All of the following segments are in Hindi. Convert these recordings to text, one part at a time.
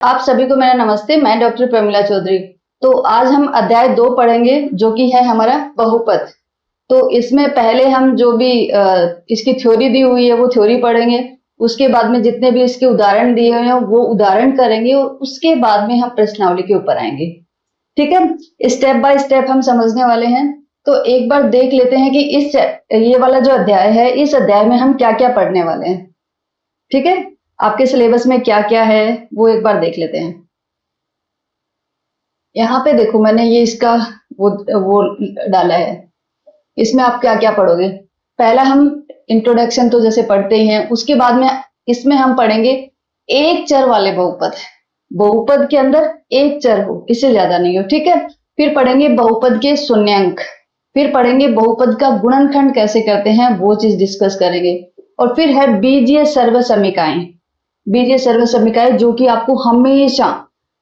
आप सभी को मेरा नमस्ते। मैं डॉक्टर प्रमिला चौधरी। तो आज हम अध्याय 2 पढ़ेंगे जो कि है हमारा बहुपद। तो इसमें पहले हम जो भी इसकी थ्योरी दी हुई है वो थ्योरी पढ़ेंगे। उसके बाद में जितने भी इसके उदाहरण दिए हुए हैं वो उदाहरण करेंगे और उसके बाद में हम प्रश्नावली के ऊपर आएंगे। ठीक है, स्टेप बाय स्टेप हम समझने वाले हैं। तो एक बार देख लेते हैं कि ये वाला जो अध्याय है, इस अध्याय में हम क्या क्या पढ़ने वाले हैं। ठीक है, आपके सिलेबस में क्या क्या है वो एक बार देख लेते हैं। यहाँ पे देखो, मैंने ये इसका वो डाला है। इसमें आप क्या क्या पढ़ोगे। पहला हम इंट्रोडक्शन तो जैसे पढ़ते ही हैं, उसके बाद में इसमें हम पढ़ेंगे एक चर वाले बहुपद। बहुपद के अंदर एक चर हो, इससे ज्यादा नहीं हो। ठीक है, फिर पढ़ेंगे बहुपद के शून्यंक, फिर पढ़ेंगे बहुपद का गुणनखंड कैसे करते हैं, वो चीज डिस्कस करेंगे। और फिर है बीजीय सर्वसमीकाएं। बीजीय सर्वसमीकाएं जो कि आपको हमेशा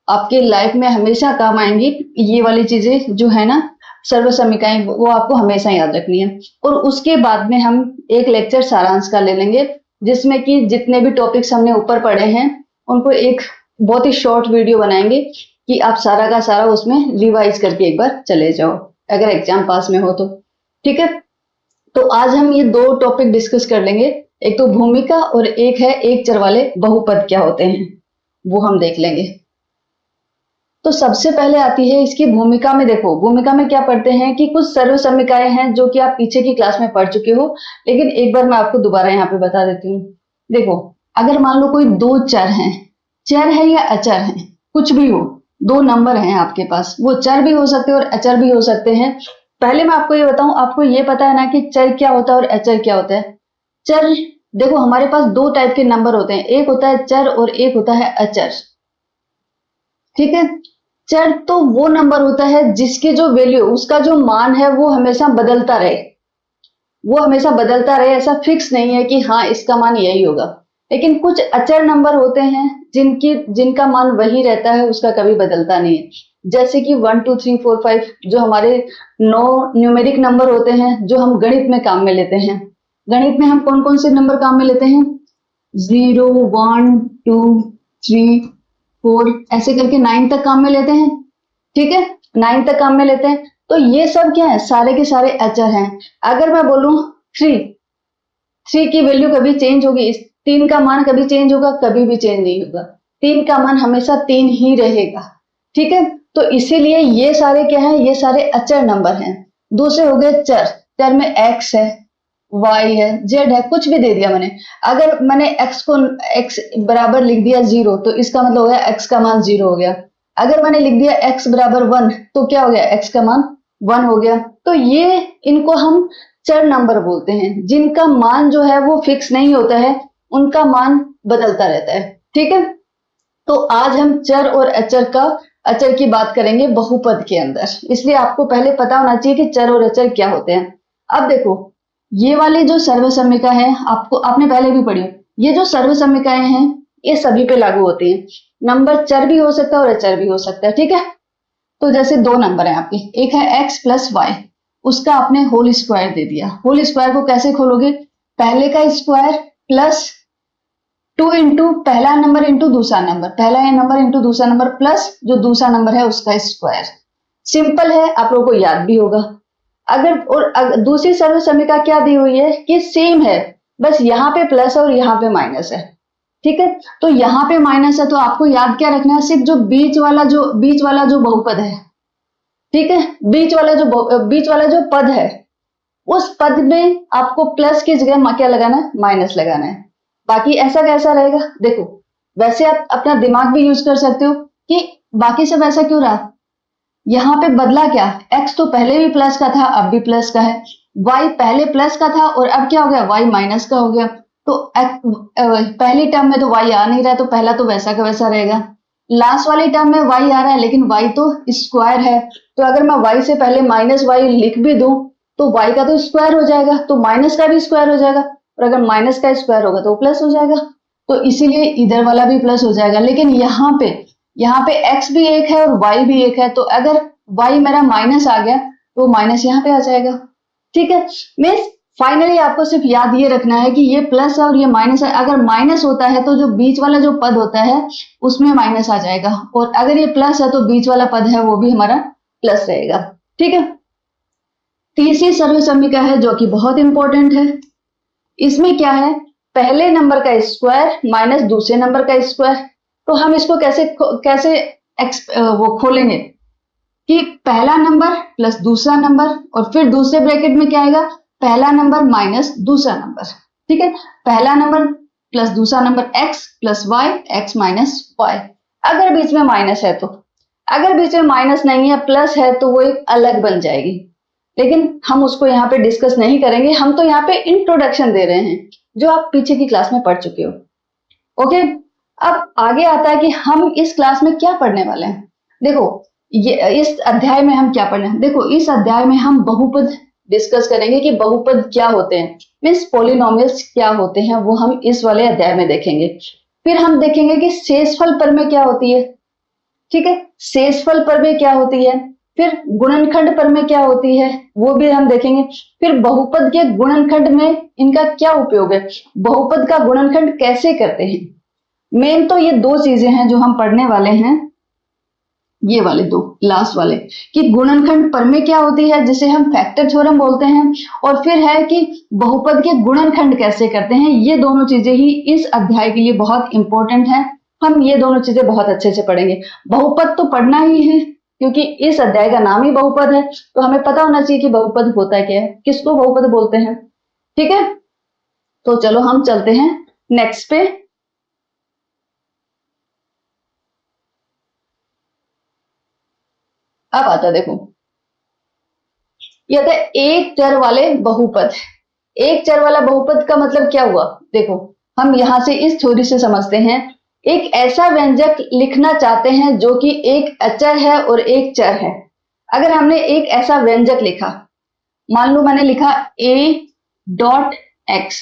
आपके लाइफ में हमेशा काम आएंगी। ये वाली चीजें जो है ना, सर्वसमीकाएं, वो आपको हमेशा याद रखनी है। और उसके बाद में हम एक लेक्चर सारांश का ले लेंगे, जिसमें कि जितने भी टॉपिक्स हमने ऊपर पढ़े हैं उनको एक बहुत ही शॉर्ट वीडियो बनाएंगे कि आप सारा का सारा उसमें रिवाइज करके एक बार चले जाओ, अगर एग्जाम पास में हो तो। ठीक है, तो आज हम ये 2 टॉपिक डिस्कस कर लेंगे। एक तो भूमिका और एक है एक चर वाले बहुपद क्या होते हैं, वो हम देख लेंगे। तो सबसे पहले आती है इसकी भूमिका में। देखो, भूमिका में क्या पढ़ते हैं कि कुछ सर्वसमीकाएं हैं जो कि आप पीछे की क्लास में पढ़ चुके हो, लेकिन एक बार मैं आपको दोबारा यहाँ पे बता देती हूँ। देखो, अगर मान लो कोई 2 चर हैं, चर है या अचर है, कुछ भी हो, 2 नंबर हैं आपके पास, वो चर भी हो सकते हैं और अचर भी हो सकते हैं। पहले मैं आपको ये बताऊं, आपको ये पता है ना कि चर क्या होता है और अचर क्या होता है। चर, देखो हमारे पास 2 टाइप के नंबर होते हैं, एक होता है चर और एक होता है अचर। ठीक है, चर तो वो नंबर होता है जिसकी जो वैल्यू, उसका जो मान है वो हमेशा बदलता रहे। वो हमेशा बदलता रहे, ऐसा फिक्स नहीं है कि हाँ इसका मान यही होगा। लेकिन कुछ अचर नंबर होते हैं जिनका मान वही रहता है, उसका कभी बदलता नहीं है। जैसे कि 1 2 3 4 5 जो हमारे 9 न्यूमेरिक नंबर होते हैं, जो हम गणित में काम में लेते हैं। गणित में हम कौन कौन से नंबर काम में लेते हैं, 0 1 2 3 4 ऐसे करके 9 तक काम में लेते हैं। ठीक है, 9 तक काम में लेते हैं। तो ये सब क्या है, सारे के सारे अचर हैं। अगर मैं बोलूं 3 की वैल्यू कभी चेंज होगी, 3 का मान कभी चेंज होगा, कभी भी चेंज नहीं होगा। 3 का मान हमेशा 3 ही रहेगा। ठीक है, तो इसीलिए ये सारे क्या है, ये सारे अचर नंबर हैं। दूसरे हो गए चर। चर में x है, y है, z है, कुछ भी दे दिया मैंने। अगर मैंने x बराबर लिख दिया 0, तो इसका मतलब हो गया x का मान 0 हो गया। अगर मैंने लिख दिया x बराबर 1, तो क्या हो गया, x का मान 1 हो गया। तो ये, इनको हम चर नंबर बोलते हैं, जिनका मान जो है वो फिक्स नहीं होता है, उनका मान बदलता रहता है। ठीक है, तो आज हम चर और अचर की बात करेंगे बहुपद के अंदर। इसलिए आपको पहले पता होना चाहिए कि चर और अचर क्या होते हैं। अब देखो, ये वाली जो सर्वसमीका है, आपने पहले भी पढ़ी, ये जो सर्वसमीकाएं हैं ये सभी पे लागू होती हैं। नंबर चर भी हो सकता है और अचर भी हो सकता है। ठीक है, तो जैसे 2 नंबर है आपके, एक है x प्लस वाई, उसका आपने होल स्क्वायर दे दिया। होल स्क्वायर को कैसे खोलोगे, पहले का स्क्वायर प्लस 2 इंटू पहला नंबर इंटू दूसरा नंबर, पहला नंबर इंटू दूसरा नंबर प्लस जो दूसरा नंबर है उसका स्क्वायर। सिंपल है, आप लोगों को याद भी होगा। अगर दूसरी सर्वसमीका क्या दी हुई है कि सेम है, बस यहाँ पे प्लस और यहाँ पे माइनस है। ठीक है, तो यहाँ पे माइनस है, तो आपको याद क्या रखना है, सिर्फ जो बीच वाला जो बहुपद है। ठीक है, बीच वाला जो पद है, उस पद में आपको प्लस की जगह क्या लगाना है, माइनस लगाना है। बाकी ऐसा कैसा रहेगा, देखो वैसे आप अपना दिमाग भी यूज कर सकते हो कि बाकी सब ऐसा क्यों रहा। यहाँ पे बदला क्या, x तो पहले भी प्लस का था, अब भी प्लस का है। y पहले प्लस का था और अब क्या हो गया, y माइनस का हो गया। तो पहली टर्म में तो y आ नहीं रहा, तो पहला तो वैसा का वैसा रहेगा। लास्ट वाली टर्म में y आ रहा है, लेकिन y तो स्क्वायर है, तो अगर मैं y से पहले माइनस y लिख भी दूं तो y का तो स्क्वायर हो जाएगा, तो माइनस का भी स्क्वायर हो जाएगा। और अगर माइनस का स्क्वायर होगा तो प्लस हो जाएगा, तो इसीलिए इधर वाला भी प्लस हो जाएगा। लेकिन यहाँ पे x भी एक है और y भी एक है, तो अगर y मेरा माइनस आ गया तो माइनस यहाँ पे आ जाएगा। ठीक है, मीन्स फाइनली आपको सिर्फ याद ये रखना है कि ये प्लस है और ये माइनस है। अगर माइनस होता है तो जो बीच वाला जो पद होता है उसमें माइनस आ जाएगा, और अगर ये प्लस है तो बीच वाला पद है वो भी हमारा प्लस रहेगा। ठीक है। तीसरी सर्व समीकरण है जो कि बहुत इंपॉर्टेंट है। इसमें क्या है, पहले नंबर का स्क्वायर माइनस दूसरे नंबर का स्क्वायर। तो हम इसको कैसे वो खोलेंगे कि पहला नंबर प्लस दूसरा नंबर, और फिर दूसरे ब्रैकेट में क्या आएगा, पहला नंबर माइनस दूसरा नंबर। ठीक है, पहला नंबर प्लस दूसरा number x plus Y, X minus Y. अगर बीच में माइनस है तो, अगर बीच में माइनस नहीं है प्लस है तो वो एक अलग बन जाएगी, लेकिन हम उसको यहाँ पे डिस्कस नहीं करेंगे। हम तो यहाँ पे इंट्रोडक्शन दे रहे हैं जो आप पीछे की क्लास में पढ़ चुके हो। ओके, अब आगे आता है कि हम इस क्लास में क्या पढ़ने वाले हैं। देखो ये इस अध्याय में हम क्या पढ़ने हैं। देखो इस अध्याय में हम बहुपद डिस्कस करेंगे कि बहुपद क्या होते हैं, मीन्स पॉलिनोमियल्स क्या होते हैं, वो हम इस वाले अध्याय में देखेंगे। फिर हम देखेंगे कि शेषफल प्रमेय क्या होती है। ठीक है, शेषफल प्रमेय क्या होती है। फिर गुणनखंड प्रमेय क्या होती है वो भी हम देखेंगे। फिर बहुपद के गुणनखंड में इनका क्या उपयोग है, बहुपद का गुणनखंड कैसे करते हैं। मेन तो ये दो चीजें हैं जो हम पढ़ने वाले हैं, ये वाले दो लास्ट वाले, कि गुणनखंड प्रमेय क्या होती है जिसे हम फैक्टर थ्योरम बोलते हैं, और फिर है कि बहुपद के गुणनखंड कैसे करते हैं। ये दोनों चीजें ही इस अध्याय के लिए बहुत इंपॉर्टेंट है। हम ये दोनों चीजें बहुत अच्छे से पढ़ेंगे। बहुपद तो पढ़ना ही है क्योंकि इस अध्याय का नाम ही बहुपद है, तो हमें पता होना चाहिए कि बहुपद होता क्या है, किसको बहुपद बोलते हैं। ठीक है, तो चलो हम चलते हैं नेक्स्ट पे। अब आता देखो, ये आता है एक चर वाले बहुपद। एक चर वाला बहुपद का मतलब क्या हुआ, देखो हम यहां से इस थ्योरी से समझते हैं। एक ऐसा व्यंजक लिखना चाहते हैं जो कि एक अचर है और एक चर है। अगर हमने एक ऐसा व्यंजक लिखा, मान लो मैंने लिखा a डॉट एक्स,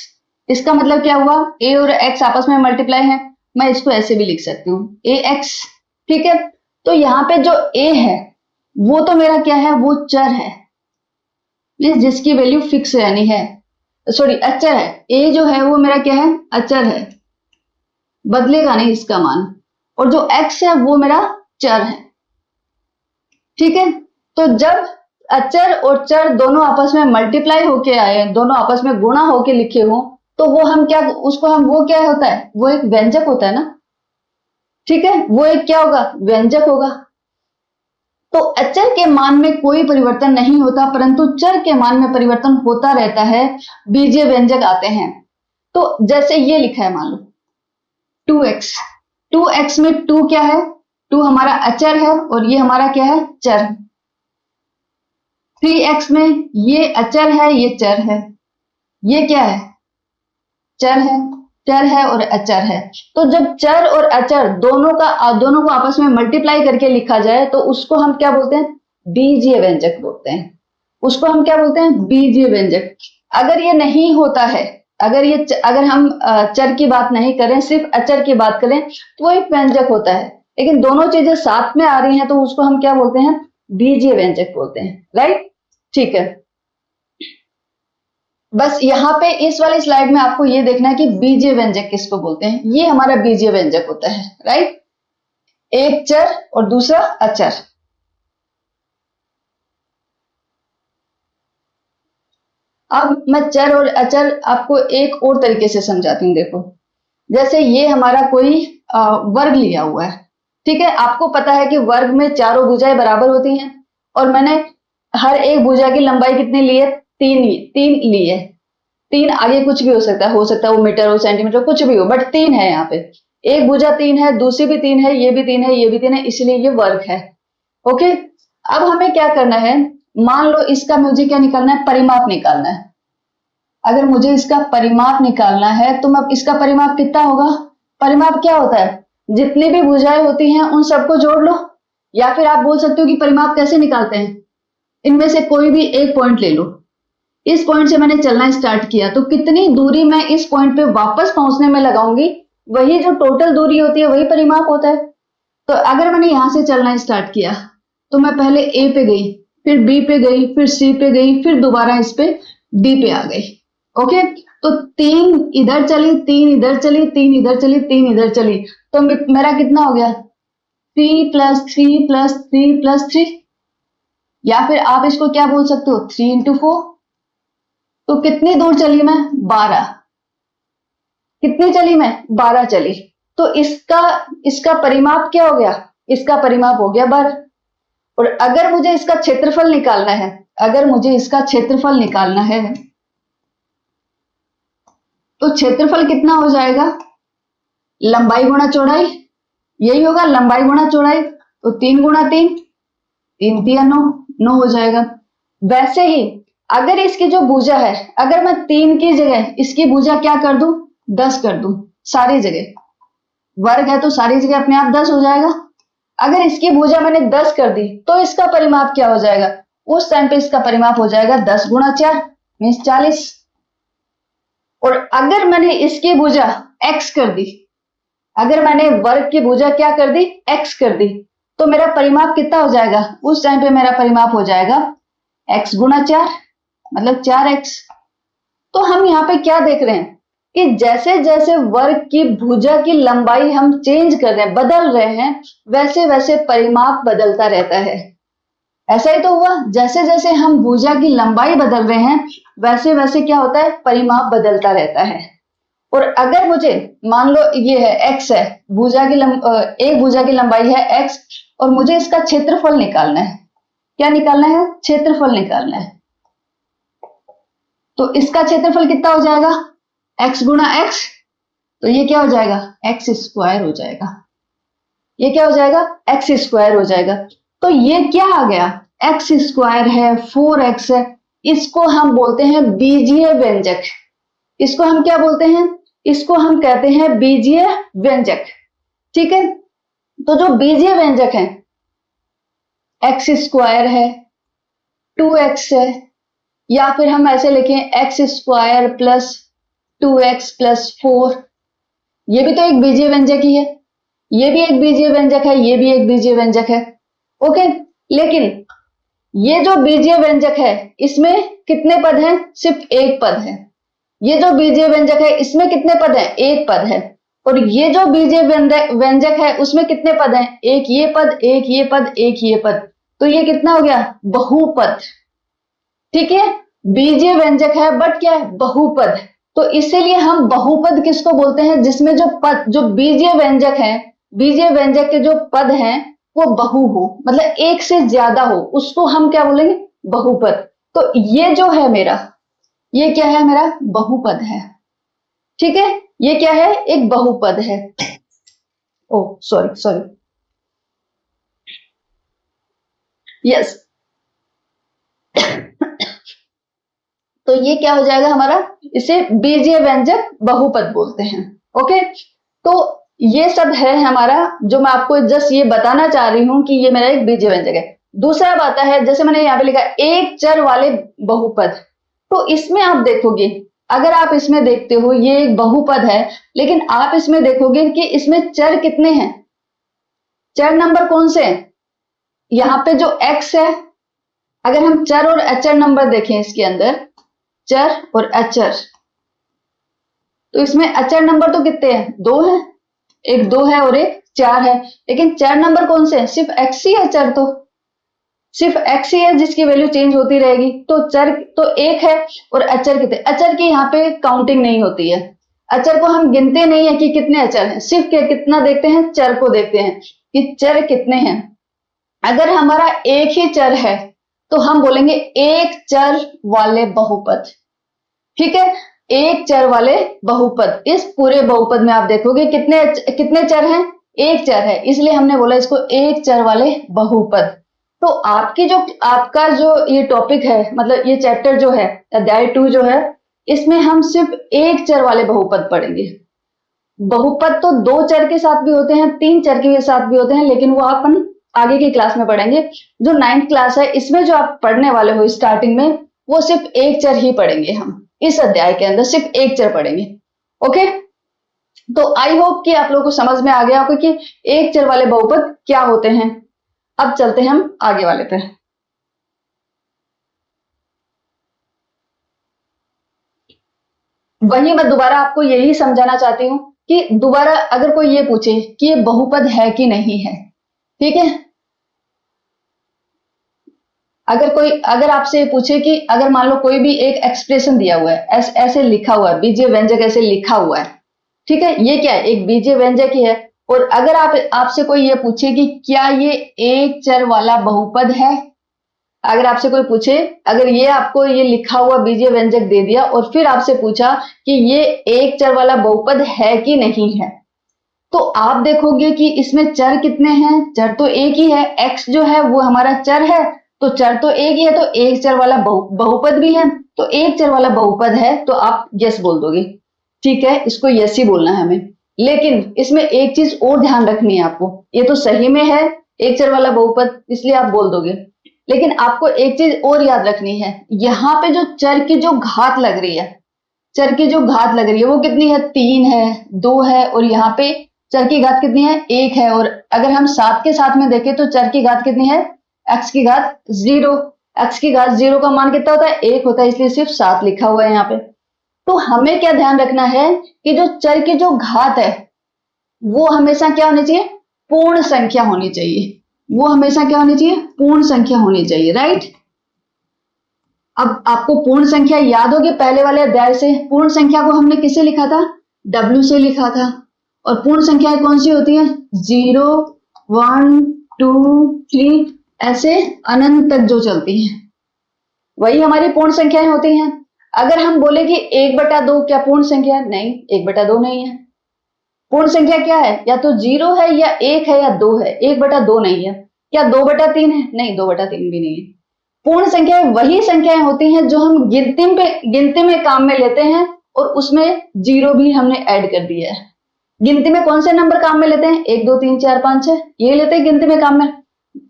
इसका मतलब क्या हुआ, a और x आपस में मल्टीप्लाई है। मैं इसको ऐसे भी लिख सकती हूँ ax। ठीक है, तो यहाँ पे जो a है वो तो मेरा क्या है, वो चर है, जिसकी वैल्यू फिक्स रहनी है, सॉरी अचर है। a जो है वो मेरा क्या है, अचर है, बदलेगा नहीं इसका मान, और जो x है वो मेरा चर है। ठीक है, तो जब अचर और चर दोनों आपस में मल्टीप्लाई होके आए, दोनों आपस में गुणा होके लिखे हो, तो वो हम क्या, उसको हम वो क्या होता है, वो एक व्यंजक होता है ना। ठीक है, वो एक क्या होगा, व्यंजक होगा। तो अचर के मान में कोई परिवर्तन नहीं होता, परंतु चर के मान में परिवर्तन होता रहता है, बीजीय व्यंजक आते हैं। तो जैसे ये लिखा है, मान लो 2x, 2x में 2 क्या है, 2 हमारा अचर है और ये हमारा क्या है, चर। 3x में ये अचर है, ये चर है, ये क्या है, चर है, चर है और अचर है। तो जब चर और अचर दोनों को आपस में मल्टीप्लाई करके लिखा जाए तो उसको हम क्या बोलते हैं, बीजीय व्यंजक बोलते हैं। उसको हम क्या बोलते हैं, बीजीय व्यंजक। अगर ये नहीं होता है, अगर हम चर की बात नहीं करें, सिर्फ अचर की बात करें, तो वो एक व्यंजक होता है। लेकिन दोनों चीजें साथ में आ रही हैं तो उसको हम क्या बोलते हैं, बीजीय व्यंजक बोलते हैं। राइट, ठीक है। बस यहाँ पे इस वाली स्लाइड में आपको ये देखना है कि बीजीय व्यंजक किसको बोलते हैं। ये हमारा बीजीय व्यंजक होता है। राइट, एक चर और दूसरा अचर। अब मैं चर और अचर आपको एक और तरीके से समझाती हूँ। देखो, जैसे ये हमारा कोई वर्ग लिया हुआ है। ठीक है, आपको पता है कि वर्ग में चारों भुजाएं बराबर होती हैं, और मैंने हर एक भुजा की लंबाई कितनी ली है, 3 ली है। 3 आगे कुछ भी हो सकता है वो मीटर हो, सेंटीमीटर, कुछ भी हो, बट 3 है यहाँ पे। एक भुजा 3 है, दूसरी भी 3 है, ये भी 3 है, ये भी 3 है, इसलिए ये वर्ग है। ओके, अब हमें क्या करना है, मान लो इसका मुझे क्या निकालना है, परिमाप निकालना है। अगर मुझे इसका परिमाप निकालना है तो मैं इसका परिमाप कितना होगा, परिमाप क्या होता है, जितनी भी भुजाएं होती हैं उन सबको जोड़ लो। या फिर आप बोल सकते हो कि परिमाप कैसे निकालते हैं, इनमें से कोई भी एक पॉइंट ले लो। इस पॉइंट से मैंने चलना स्टार्ट किया तो कितनी दूरी मैं इस पॉइंट पे वापस पहुंचने में लगाऊंगी, वही जो टोटल दूरी होती है वही परिमाप होता है। तो अगर मैंने यहां से चलना स्टार्ट किया तो मैं पहले ए पे गई, फिर बी पे गई, फिर सी पे गई, फिर दोबारा इस पे डी पे आ गई। ओके, तो 3 इधर चली, 3 इधर चली, 3 इधर चली, 3 इधर चली, तो मेरा कितना हो गया 3 प्लस 3 प्लस 3 प्लस 3, या फिर आप इसको क्या बोल सकते हो 3 इंटू 4। तो कितनी दूर चली मैं 12, कितनी चली मैं 12 चली। तो इसका इसका परिमाप क्या हो गया, इसका परिमाप हो गया 12। और अगर मुझे इसका क्षेत्रफल निकालना है, अगर मुझे इसका क्षेत्रफल निकालना है, तो क्षेत्रफल कितना हो जाएगा, लंबाई गुणा चौड़ाई, यही होगा लंबाई गुणा चौड़ाई। तो 3 गुणा 3, 3 तिया 9, 9 हो जाएगा। वैसे ही अगर इसकी जो भुजा है, अगर मैं 3 की जगह इसकी भुजा क्या कर दूं 10 कर दूं, सारी जगह वर्ग है तो सारी जगह अपने आप 10 हो जाएगा। अगर इसकी भुजा मैंने 10 कर दी तो इसका परिमाप क्या हो जाएगा, उस टाइम पे इसका परिमाप हो जाएगा 10 गुणा 4 मीन्स 40। और अगर मैंने इसकी भुजा x कर दी, अगर मैंने वर्ग की भुजा क्या कर दी x कर दी, तो मेरा परिमाप कितना हो जाएगा, उस टाइम पे मेरा परिमाप हो जाएगा x गुणा 4 मतलब 4x। तो हम यहाँ पे क्या देख रहे हैं कि जैसे जैसे वर्ग की भुजा की लंबाई हम चेंज कर रहे हैं, बदल रहे हैं, वैसे वैसे परिमाप बदलता रहता है। ऐसा ही तो हुआ, जैसे जैसे हम भुजा की लंबाई बदल रहे हैं वैसे वैसे क्या होता है परिमाप बदलता रहता है। और अगर मुझे मान लो ये है x है, एक भुजा की लंबाई है x, और मुझे इसका क्षेत्रफल निकालना है, क्या निकालना है क्षेत्रफल निकालना है। तो इसका क्षेत्रफल कितना हो जाएगा x गुणा x, तो ये क्या हो जाएगा एक्स स्क्वायर हो जाएगा, ये क्या हो जाएगा एक्स स्क्वायर हो जाएगा। तो ये क्या आ गया एक्स स्क्वायर है 4x है, इसको हम बोलते हैं बीजीय व्यंजक। इसको हम क्या बोलते हैं, इसको हम कहते हैं बीजीय व्यंजक। ठीक है, तो जो बीजीय व्यंजक है एक्स स्क्वायर है 2x है, या फिर हम ऐसे लिखें x square plus 2x plus 4, ये भी तो एक बीजीय व्यंजक ही है, ये भी एक बीजीय व्यंजक है, ये भी एक बीजीय व्यंजक है। ओके, लेकिन ये जो बीजीय व्यंजक है इसमें कितने पद हैं, सिर्फ एक पद है। ये जो बीजीय व्यंजक है इसमें कितने पद हैं, एक पद है। और ये जो बीजीय व्यंजक है उसमें कितने पद हैं, एक ये पद, एक ये पद, एक ये पद। तो ये कितना हो गया बहुपद। ठीक है, बीजीय व्यंजक है बट क्या है बहुपद। तो इसीलिए हम बहुपद किसको बोलते हैं, जिसमें जो पद जो बीजीय व्यंजक है, बीजीय व्यंजक के जो पद हैं वो बहु हो, मतलब एक से ज्यादा हो, उसको हम क्या बोलेंगे बहुपद। तो ये जो है मेरा, ये क्या है मेरा बहुपद है। ठीक है, ये क्या है एक बहुपद है। ओ सॉरी सॉरी, यस। तो ये क्या हो जाएगा हमारा, इसे बीजीय व्यंजक बहुपद बोलते हैं। ओके, तो ये सब है हमारा, जो मैं आपको जस्ट ये बताना चाह रही हूं कि ये मेरा एक बीजीय व्यंजक है। दूसरा आता है, जैसे मैंने यहाँ पे लिखा एक चर वाले बहुपद। तो इसमें आप देखोगे, अगर आप इसमें देखते हो ये एक बहुपद है, लेकिन आप इसमें देखोगे कि इसमें चर कितने हैं, चर नंबर कौन से हैं। यहाँ पे जो x है, अगर हम चर और अचर नंबर देखें इसके अंदर, चर और अचर, तो इसमें अचर नंबर तो कितने हैं, 2 है, एक 2 है और एक 4 है। लेकिन चर नंबर कौन से हैं, सिर्फ x ही है, चर तो सिर्फ x ही है जिसकी वैल्यू चेंज होती रहेगी। तो चर तो एक है, और अचर कितने, अचर की यहाँ पे काउंटिंग नहीं होती है, अचर को हम गिनते नहीं है कि कितने अचर हैं, सिर्फ कितना देखते हैं चर को देखते हैं कि चर कितने हैं। अगर हमारा एक ही चर है तो हम बोलेंगे एक चर वाले बहुपद। ठीक है, एक चर वाले बहुपद। इस पूरे बहुपद में आप देखोगे कितने कितने चर हैं, एक चर है, इसलिए हमने बोला इसको एक चर वाले बहुपद। तो आपका जो ये टॉपिक है, मतलब ये चैप्टर जो है अध्याय 2 जो है, इसमें हम सिर्फ एक चर वाले बहुपद पढ़ेंगे। बहुपद तो 2 चर के साथ भी होते हैं, 3 चर के साथ भी होते हैं, लेकिन वो अपन आगे की क्लास में पढ़ेंगे। जो 9th क्लास है इसमें जो आप पढ़ने वाले हो स्टार्टिंग में, वो सिर्फ एक चर ही पढ़ेंगे, हम इस अध्याय के अंदर सिर्फ एक चर पढ़ेंगे। ओके, तो आई होप कि आप लोगों को समझ में आ गया होगा कि एक चर वाले बहुपद क्या होते हैं। अब चलते हैं हम आगे वाले पे। वही मैं दोबारा आपको यही समझाना चाहती हूँ कि दोबारा अगर कोई ये पूछे कि ये बहुपद है कि नहीं है, ठीक है, अगर आपसे पूछे कि अगर मान लो कोई भी एक एक्सप्रेशन दिया हुआ है, ऐसे लिखा हुआ है, बीजीय व्यंजक ऐसे लिखा हुआ है, ठीक है, ये क्या है, एक बीजीय व्यंजक ही है। और अगर आपसे कोई ये पूछे कि क्या ये एक चर वाला बहुपद है, अगर आपसे कोई पूछे, अगर ये आपको ये लिखा हुआ बीजीय व्यंजक दे दिया और फिर आपसे पूछा कि ये एक चर वाला बहुपद है कि नहीं है, तो आप देखोगे कि इसमें चर कितने हैं, चर तो एक ही है, x जो है वो हमारा चर है, तो चर तो एक ही है, तो एक चर वाला बहुपद भी है, तो एक चर वाला बहुपद है, तो आप यस बोल दोगे, ठीक है, इसको यस ही बोलना है हमें। लेकिन इसमें एक चीज और ध्यान रखनी है आपको, ये तो सही में है एक चर वाला बहुपद, इसलिए आप बोल दोगे, लेकिन आपको एक चीज और याद रखनी है, यहाँ पे जो चर की जो घात लग रही है, चर की जो घात लग रही है वो कितनी है, 3 है, 2 है, और यहाँ पे चर की घात कितनी है, 1 है, और अगर हम 7 के साथ में देखें तो चर की घात कितनी है, x की घात 0, x की घात 0 का मान कितना होता है, 1 होता है, इसलिए सिर्फ 7 लिखा हुआ है यहाँ पे। तो हमें क्या ध्यान रखना है कि जो चर की जो घात है वो हमेशा क्या होनी चाहिए, पूर्ण संख्या होनी चाहिए, वो हमेशा क्या होनी चाहिए, पूर्ण संख्या होनी चाहिए, राइट। अब आपको पूर्ण संख्या याद होगी पहले वाले अध्याय से, पूर्ण संख्या को हमने किसे लिखा था, W से लिखा था, और पूर्ण संख्याएं कौन सी होती हैं, 0, 1, 2, 3, ऐसे अनंत तक जो चलती हैं वही हमारी पूर्ण संख्याएं होती हैं। अगर हम बोले कि 1/2 क्या पूर्ण संख्या है, नहीं, 1/2 नहीं है। पूर्ण संख्या क्या है, या तो 0 है या 1 है या 2 है, 1/2 नहीं है। क्या 2/3 है, नहीं, 2/3 भी नहीं है। पूर्ण संख्याएं वही संख्याएं होती हैं जो हम गिनती में काम में लेते हैं, और उसमें 0 भी हमने ऐड कर दिया है। गिनती में कौन से नंबर काम में लेते हैं, 1, 2, 3, 4, 5, 6, ये लेते हैं गिनती में काम में,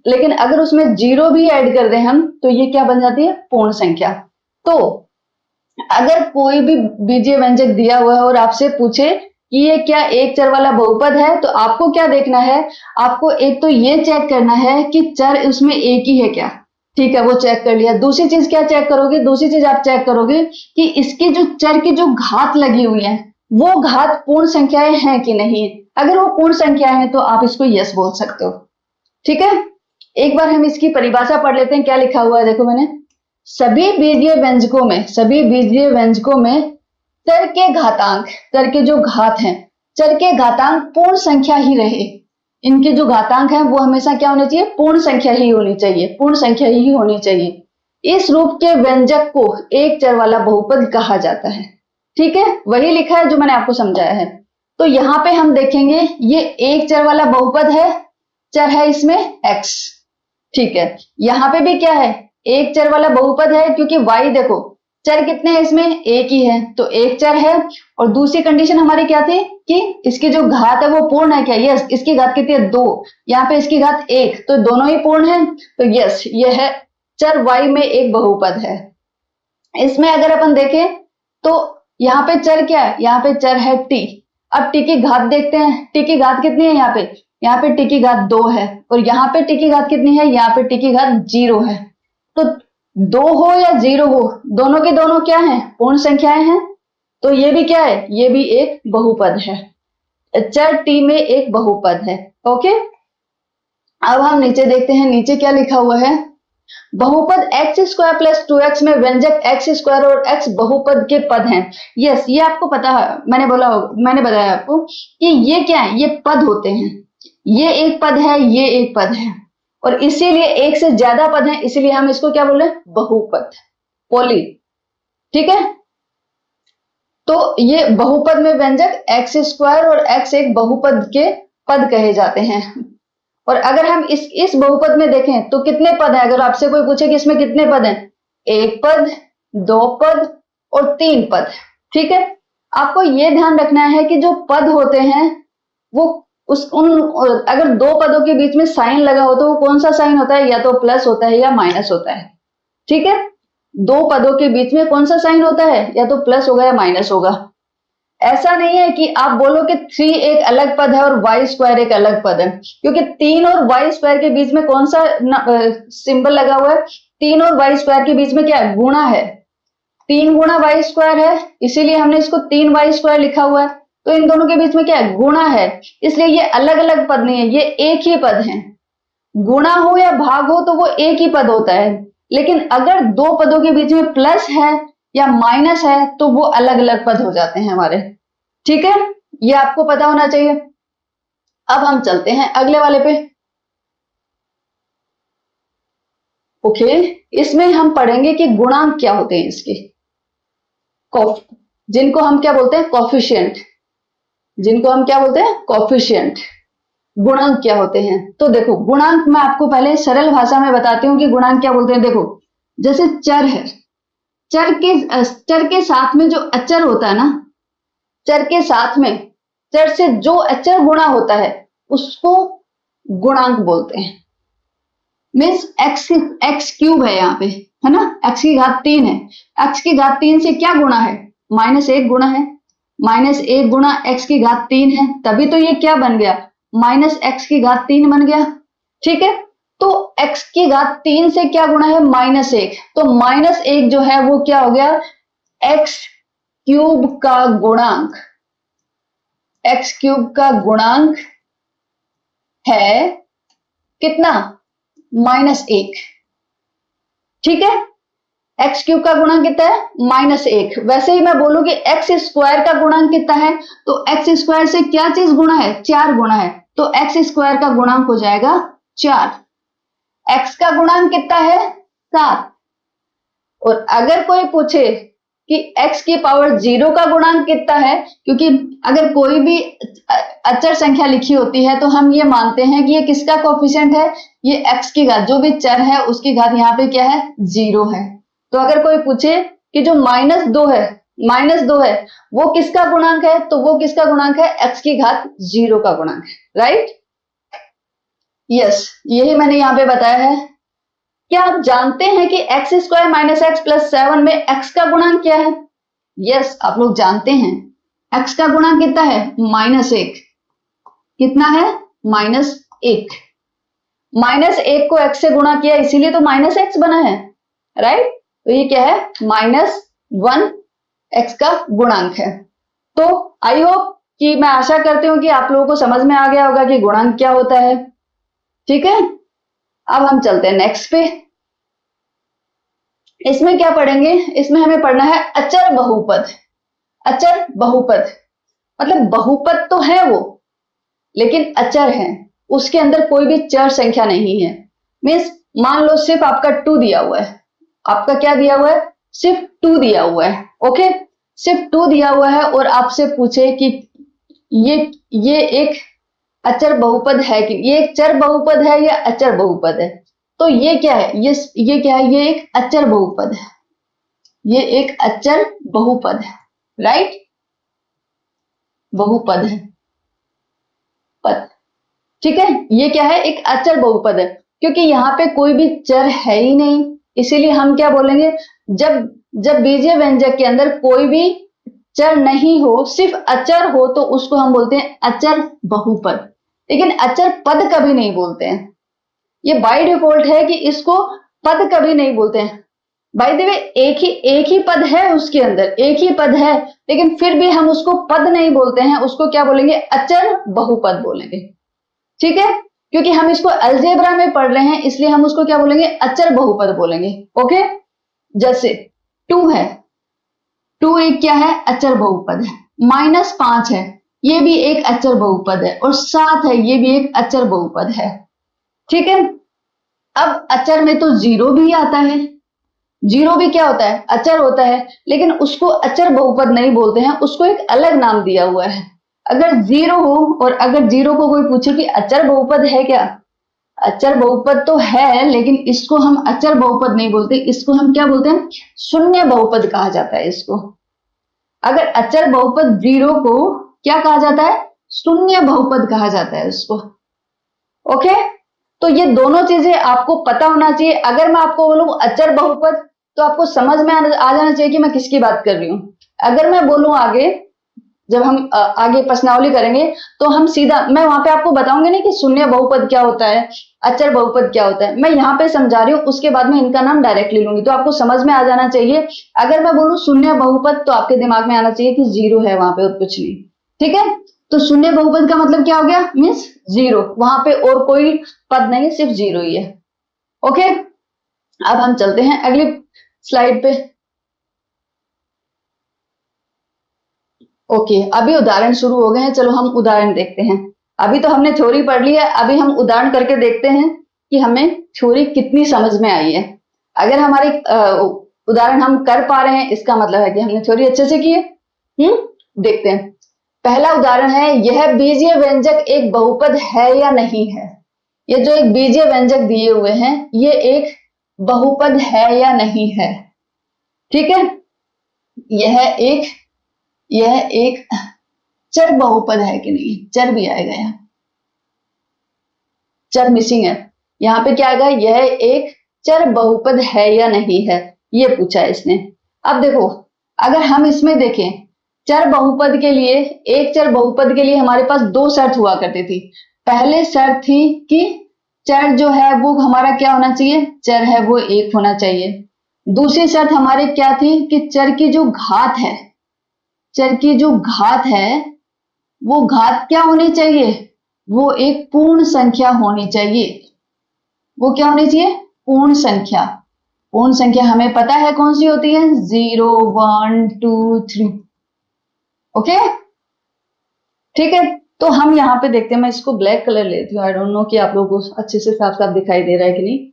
लेकिन अगर उसमें 0 भी ऐड कर दें हम, तो ये क्या बन जाती है, पूर्ण संख्या। तो अगर कोई भी बीजीय व्यंजक दिया हुआ है और आपसे पूछे कि ये क्या एक चर वाला बहुपद है, तो आपको क्या देखना है, आपको एक तो ये चेक करना है कि चर उसमें एक ही है क्या, ठीक है, वो चेक कर लिया। दूसरी चीज क्या चेक करोगे, दूसरी चीज आप चेक करोगे कि इसकी जो चर की जो घात लगी हुई है वो घात पूर्ण संख्याएं हैं कि नहीं। अगर वो पूर्ण संख्याएं हैं तो आप इसको यस बोल सकते हो, ठीक है। एक बार हम इसकी परिभाषा पढ़ लेते हैं, क्या लिखा हुआ है, देखो मैंने, सभी बीजीय व्यंजकों में चर के घातांक, चर के जो घात हैं, चर के घातांक पूर्ण संख्या ही रहे, इनके जो घातांक हैं वो हमेशा क्या होने चाहिए, पूर्ण संख्या ही होनी चाहिए, पूर्ण संख्या ही होनी चाहिए। इस रूप के व्यंजक को एक चर वाला बहुपद कहा जाता है, ठीक है, वही लिखा है जो मैंने आपको समझाया है। तो यहाँ पे हम देखेंगे ये एक चर वाला बहुपद है, चर है इसमें x, ठीक है, यहाँ पे भी क्या है, एक चर वाला बहुपद है, क्योंकि y देखो चर कितने हैं इसमें, एक ही है, तो एक चर है। और दूसरी कंडीशन हमारी क्या थी कि इसकी जो घात है वो पूर्ण है क्या, यस, इसकी घात कितनी है, 2, यहाँ पे इसकी घात 1, तो दोनों ही पूर्ण है, तो यस, ये है चर y में एक बहुपद है। इसमें अगर अपन देखें तो यहाँ पे चर क्या है, यहाँ पे चर है t। अब t की घात देखते हैं, t की घात कितनी है, यहाँ पे t की घात 2 है, और यहाँ पे t की घात कितनी है, यहाँ पे t की घात 0 है। तो 2 हो या 0 हो, दोनों के दोनों क्या है, पूर्ण संख्याएं हैं, तो ये भी क्या है, ये भी एक बहुपद है, चर t में एक बहुपद है, ओके। अब हम नीचे देखते हैं, नीचे क्या लिखा हुआ है, बहुपद x² प्लस 2x में व्यंजक x² और x बहुपद के पद हैं। यस, ये आपको पता है, मैंने बताया आपको कि ये क्या है, ये पद होते हैं, ये एक पद है, ये एक पद है, और इसीलिए एक से ज्यादा पद हैं, इसीलिए हम इसको क्या बोल रहे हैं, बहुपद, पोली, ठीक है। तो ये बहुपद में व्यंजक x² और x एक बहुपद के पद कहे जाते हैं। और अगर हम इस बहुपद में देखें तो कितने पद हैं, अगर आपसे कोई पूछे कि इसमें कितने पद हैं, 1 पद, 2 पद और 3 पद, ठीक है। आपको ये ध्यान रखना है कि जो पद होते हैं वो अगर 2 पदों के बीच में साइन लगा हो तो वो कौन सा साइन होता है, या तो प्लस होता है या माइनस होता है, ठीक है। 2 पदों के बीच में कौन सा साइन होता है, या तो प्लस होगा या माइनस होगा। ऐसा नहीं है कि आप बोलो कि 3 एक अलग पद है और y² एक अलग पद है, क्योंकि 3 और y² के बीच में कौन सा सिंबल लगा हुआ है, 3 और y² के बीच में क्या है, गुणा है, 3 गुणा वाई स्क्वायर है, इसीलिए हमने इसको 3 वाई स्क्वायर लिखा हुआ है। तो इन दोनों के बीच में क्या है, गुणा है, इसलिए ये अलग अलग पद नहीं है, ये एक ही पद है। गुणा हो या भाग हो तो वो एक ही पद होता है, लेकिन अगर दो पदों के बीच में प्लस है या माइनस है तो वो अलग अलग पद हो जाते हैं हमारे। ठीक है, ये आपको पता होना चाहिए। अब हम चलते हैं अगले वाले पे। ओके, इसमें हम पढ़ेंगे कि गुणांक क्या होते हैं इसके, जिनको हम क्या बोलते हैं, कॉफिशिएंट, जिनको हम क्या बोलते हैं, कॉफिशिएंट। गुणांक क्या होते हैं, तो देखो गुणांक मैं आपको पहले सरल भाषा में बताती हूँ कि गुणांक क्या बोलते हैं। देखो जैसे चर है, चर के साथ में जो अचर होता है ना, चर के साथ में, चर से जो अचर गुणा होता है उसको गुणांक बोलते हैं। मीन्स एक्स क्यूब है यहाँ पे, है ना, एक्स की घात 3 है, एक्स की घात 3 से क्या गुणा है, -1 गुणा है, -1 गुणा एक्स की घात 3 है, तभी तो ये क्या बन गया, -x की घात 3 बन गया। ठीक है, तो x की घात 3 से क्या गुणा है, -1, तो -1 जो है वो क्या हो गया, एक्स क्यूब का गुणांक, एक्स क्यूब का गुणांक है कितना, -1। ठीक है, एक्स क्यूब का गुणांक कितना है, -1। वैसे ही मैं बोलूं कि एक्स स्क्वायर का गुणांक कितना है, तो एक्स स्क्वायर से क्या चीज गुणा है, 4 गुणा है, तो एक्स स्क्वायर का गुणांक हो जाएगा 4। एक्स का गुणांक कितना है, 7। और अगर कोई पूछे कि x की पावर 0 का गुणांक कितना है, क्योंकि अगर कोई भी अचर संख्या लिखी होती है तो हम ये मानते हैं कि ये किसका कोफिशिएंट है, ये x की घात, जो भी चर है उसकी घात यहाँ पे क्या है, 0 है। तो अगर कोई पूछे कि जो -2 है, -2 है वो किसका गुणांक है, तो वो किसका गुणांक है, x की घात 0 का गुणांक है। राइट, यस, यही मैंने यहाँ पे बताया है। क्या आप जानते हैं कि x स्क्वायर -x प्लस 7 में x का गुणांक क्या है? यस, आप लोग जानते हैं x का गुणांक कितना है, -1। कितना है, -1। -1 को x से गुणा किया इसीलिए तो -x बना है। राइट, तो ये क्या है, -1 x का गुणांक है। तो आई होप कि, मैं आशा करती हूं कि आप लोगों को समझ में आ गया होगा कि गुणांक क्या होता है। ठीक है, अब हम चलते हैं नेक्स्ट पे। इसमें क्या पढ़ेंगे, इसमें हमें पढ़ना है अचर बहुपद। अचर बहुपद मतलब बहुपद तो है वो, लेकिन अचर है, उसके अंदर कोई भी चर संख्या नहीं है। मीन्स मान लो सिर्फ आपका 2 दिया हुआ है, आपका क्या दिया हुआ है, सिर्फ 2 दिया हुआ है। ओके, सिर्फ 2 दिया हुआ है और आपसे पूछे कि ये एक अचर बहुपद है कि ये एक चर बहुपद है या अचर बहुपद है, तो ये क्या है, ये क्या है, ये एक अचर बहुपद है, ये एक अचर बहुपद है। राइट, बहुपद है पद। ठीक है, ये क्या है, एक अचर बहुपद है, क्योंकि यहाँ पे कोई भी चर है ही नहीं, इसीलिए हम क्या बोलेंगे, जब बीजीय व्यंजक के अंदर कोई भी चर नहीं हो, सिर्फ अचर हो, तो उसको हम बोलते हैं अचर बहुपद। लेकिन अचर पद कभी नहीं बोलते हैं, ये बाय डिफॉल्ट है कि इसको पद कभी नहीं बोलते हैं। बाय द वे एक ही पद है उसके अंदर, एक ही पद है, लेकिन फिर भी हम उसको पद नहीं बोलते हैं, उसको क्या बोलेंगे, अचर बहुपद बोलेंगे। ठीक है, क्योंकि हम इसको अलजेब्रा में पढ़ रहे हैं, इसलिए हम उसको क्या बोलेंगे, अचर बहुपद बोलेंगे। ओके, जैसे 2 है, 2 एक क्या है, अचर बहुपद है। -5 है, ये भी एक अचर बहुपद है, और 7 है, ये भी एक अचर बहुपद है। ठीक है, अब अचर में तो 0 भी आता है, 0 भी क्या होता है, अचर होता है, लेकिन उसको अचर बहुपद नहीं बोलते हैं, उसको एक अलग नाम दिया हुआ है। अगर 0 हो और अगर 0 को कोई पूछे कि अचर बहुपद है क्या, अचर बहुपद तो है, लेकिन इसको हम अचर बहुपद नहीं बोलते, इसको हम क्या बोलते हैं, शून्य बहुपद कहा जाता है इसको। अगर अचर बहुपद 0 को क्या कहा जाता है, शून्य बहुपद कहा जाता है उसको। ओके, तो ये दोनों चीजें आपको पता होना चाहिए। अगर मैं आपको बोलूं अचर बहुपद, तो आपको समझ में आ जाना चाहिए कि मैं किसकी बात कर रही हूं। अगर मैं बोलूं आगे जब हम आगे प्रश्नावली करेंगे तो हम सीधा, मैं वहां पे आपको बताऊंगी नहीं कि शून्य बहुपद क्या होता है, अचर बहुपद क्या होता है, मैं यहाँ पे समझा रही हूँ, उसके बाद में इनका नाम डायरेक्टली लूंगी, तो आपको समझ में आ जाना चाहिए। अगर मैं बोलूँ शून्य बहुपद तो आपके दिमाग में आना चाहिए कि जीरो है वहां पे और कुछ नहीं। ठीक है, तो शून्य बहुपद का मतलब क्या हो गया, मीन्स जीरो, वहां पे और कोई पद नहीं है, सिर्फ जीरो ही है। ओके, अब हम चलते हैं अगली स्लाइड पे। ओके, अभी उदाहरण शुरू हो गए हैं, चलो हम उदाहरण देखते हैं। अभी तो हमने थ्योरी पढ़ ली है, अभी हम उदाहरण करके देखते हैं कि हमें थ्योरी कितनी समझ में आई है। अगर हमारे उदाहरण हम कर पा रहे हैं, इसका मतलब है कि हमने थ्योरी अच्छे से की है। देखते हैं। पहला उदाहरण है, यह बीजीय व्यंजक एक बहुपद है या नहीं है। ये जो एक बीजीय व्यंजक दिए हुए हैं, ये एक बहुपद है या नहीं है। ठीक है, यह एक यह एक चर बहुपद है कि नहीं, चर भी आएगा यहाँ, चर मिसिंग है, यहाँ पे क्या आएगा, यह एक चर बहुपद है या नहीं है, ये पूछा है इसने। अब देखो, अगर हम इसमें देखें, चर बहुपद के लिए, एक चर बहुपद के लिए हमारे पास दो शर्त हुआ करती थी। पहले शर्त थी कि चर जो है वो हमारा क्या होना चाहिए, चर है वो एक होना चाहिए। दूसरी शर्त हमारे क्या थी कि चर की जो घात है, चर की जो घात है वो घात क्या होनी चाहिए, वो एक पूर्ण संख्या होनी चाहिए। वो क्या होनी चाहिए, पूर्ण संख्या। पूर्ण संख्या हमें पता है कौन सी होती है, 0 1 2 3। ओके, ठीक है, तो हम यहाँ पे देखते हैं, मैं इसको ब्लैक कलर लेती हूँ, आई डोंट नो कि आप लोगों को अच्छे से साफ साफ दिखाई दे रहा है कि नहीं।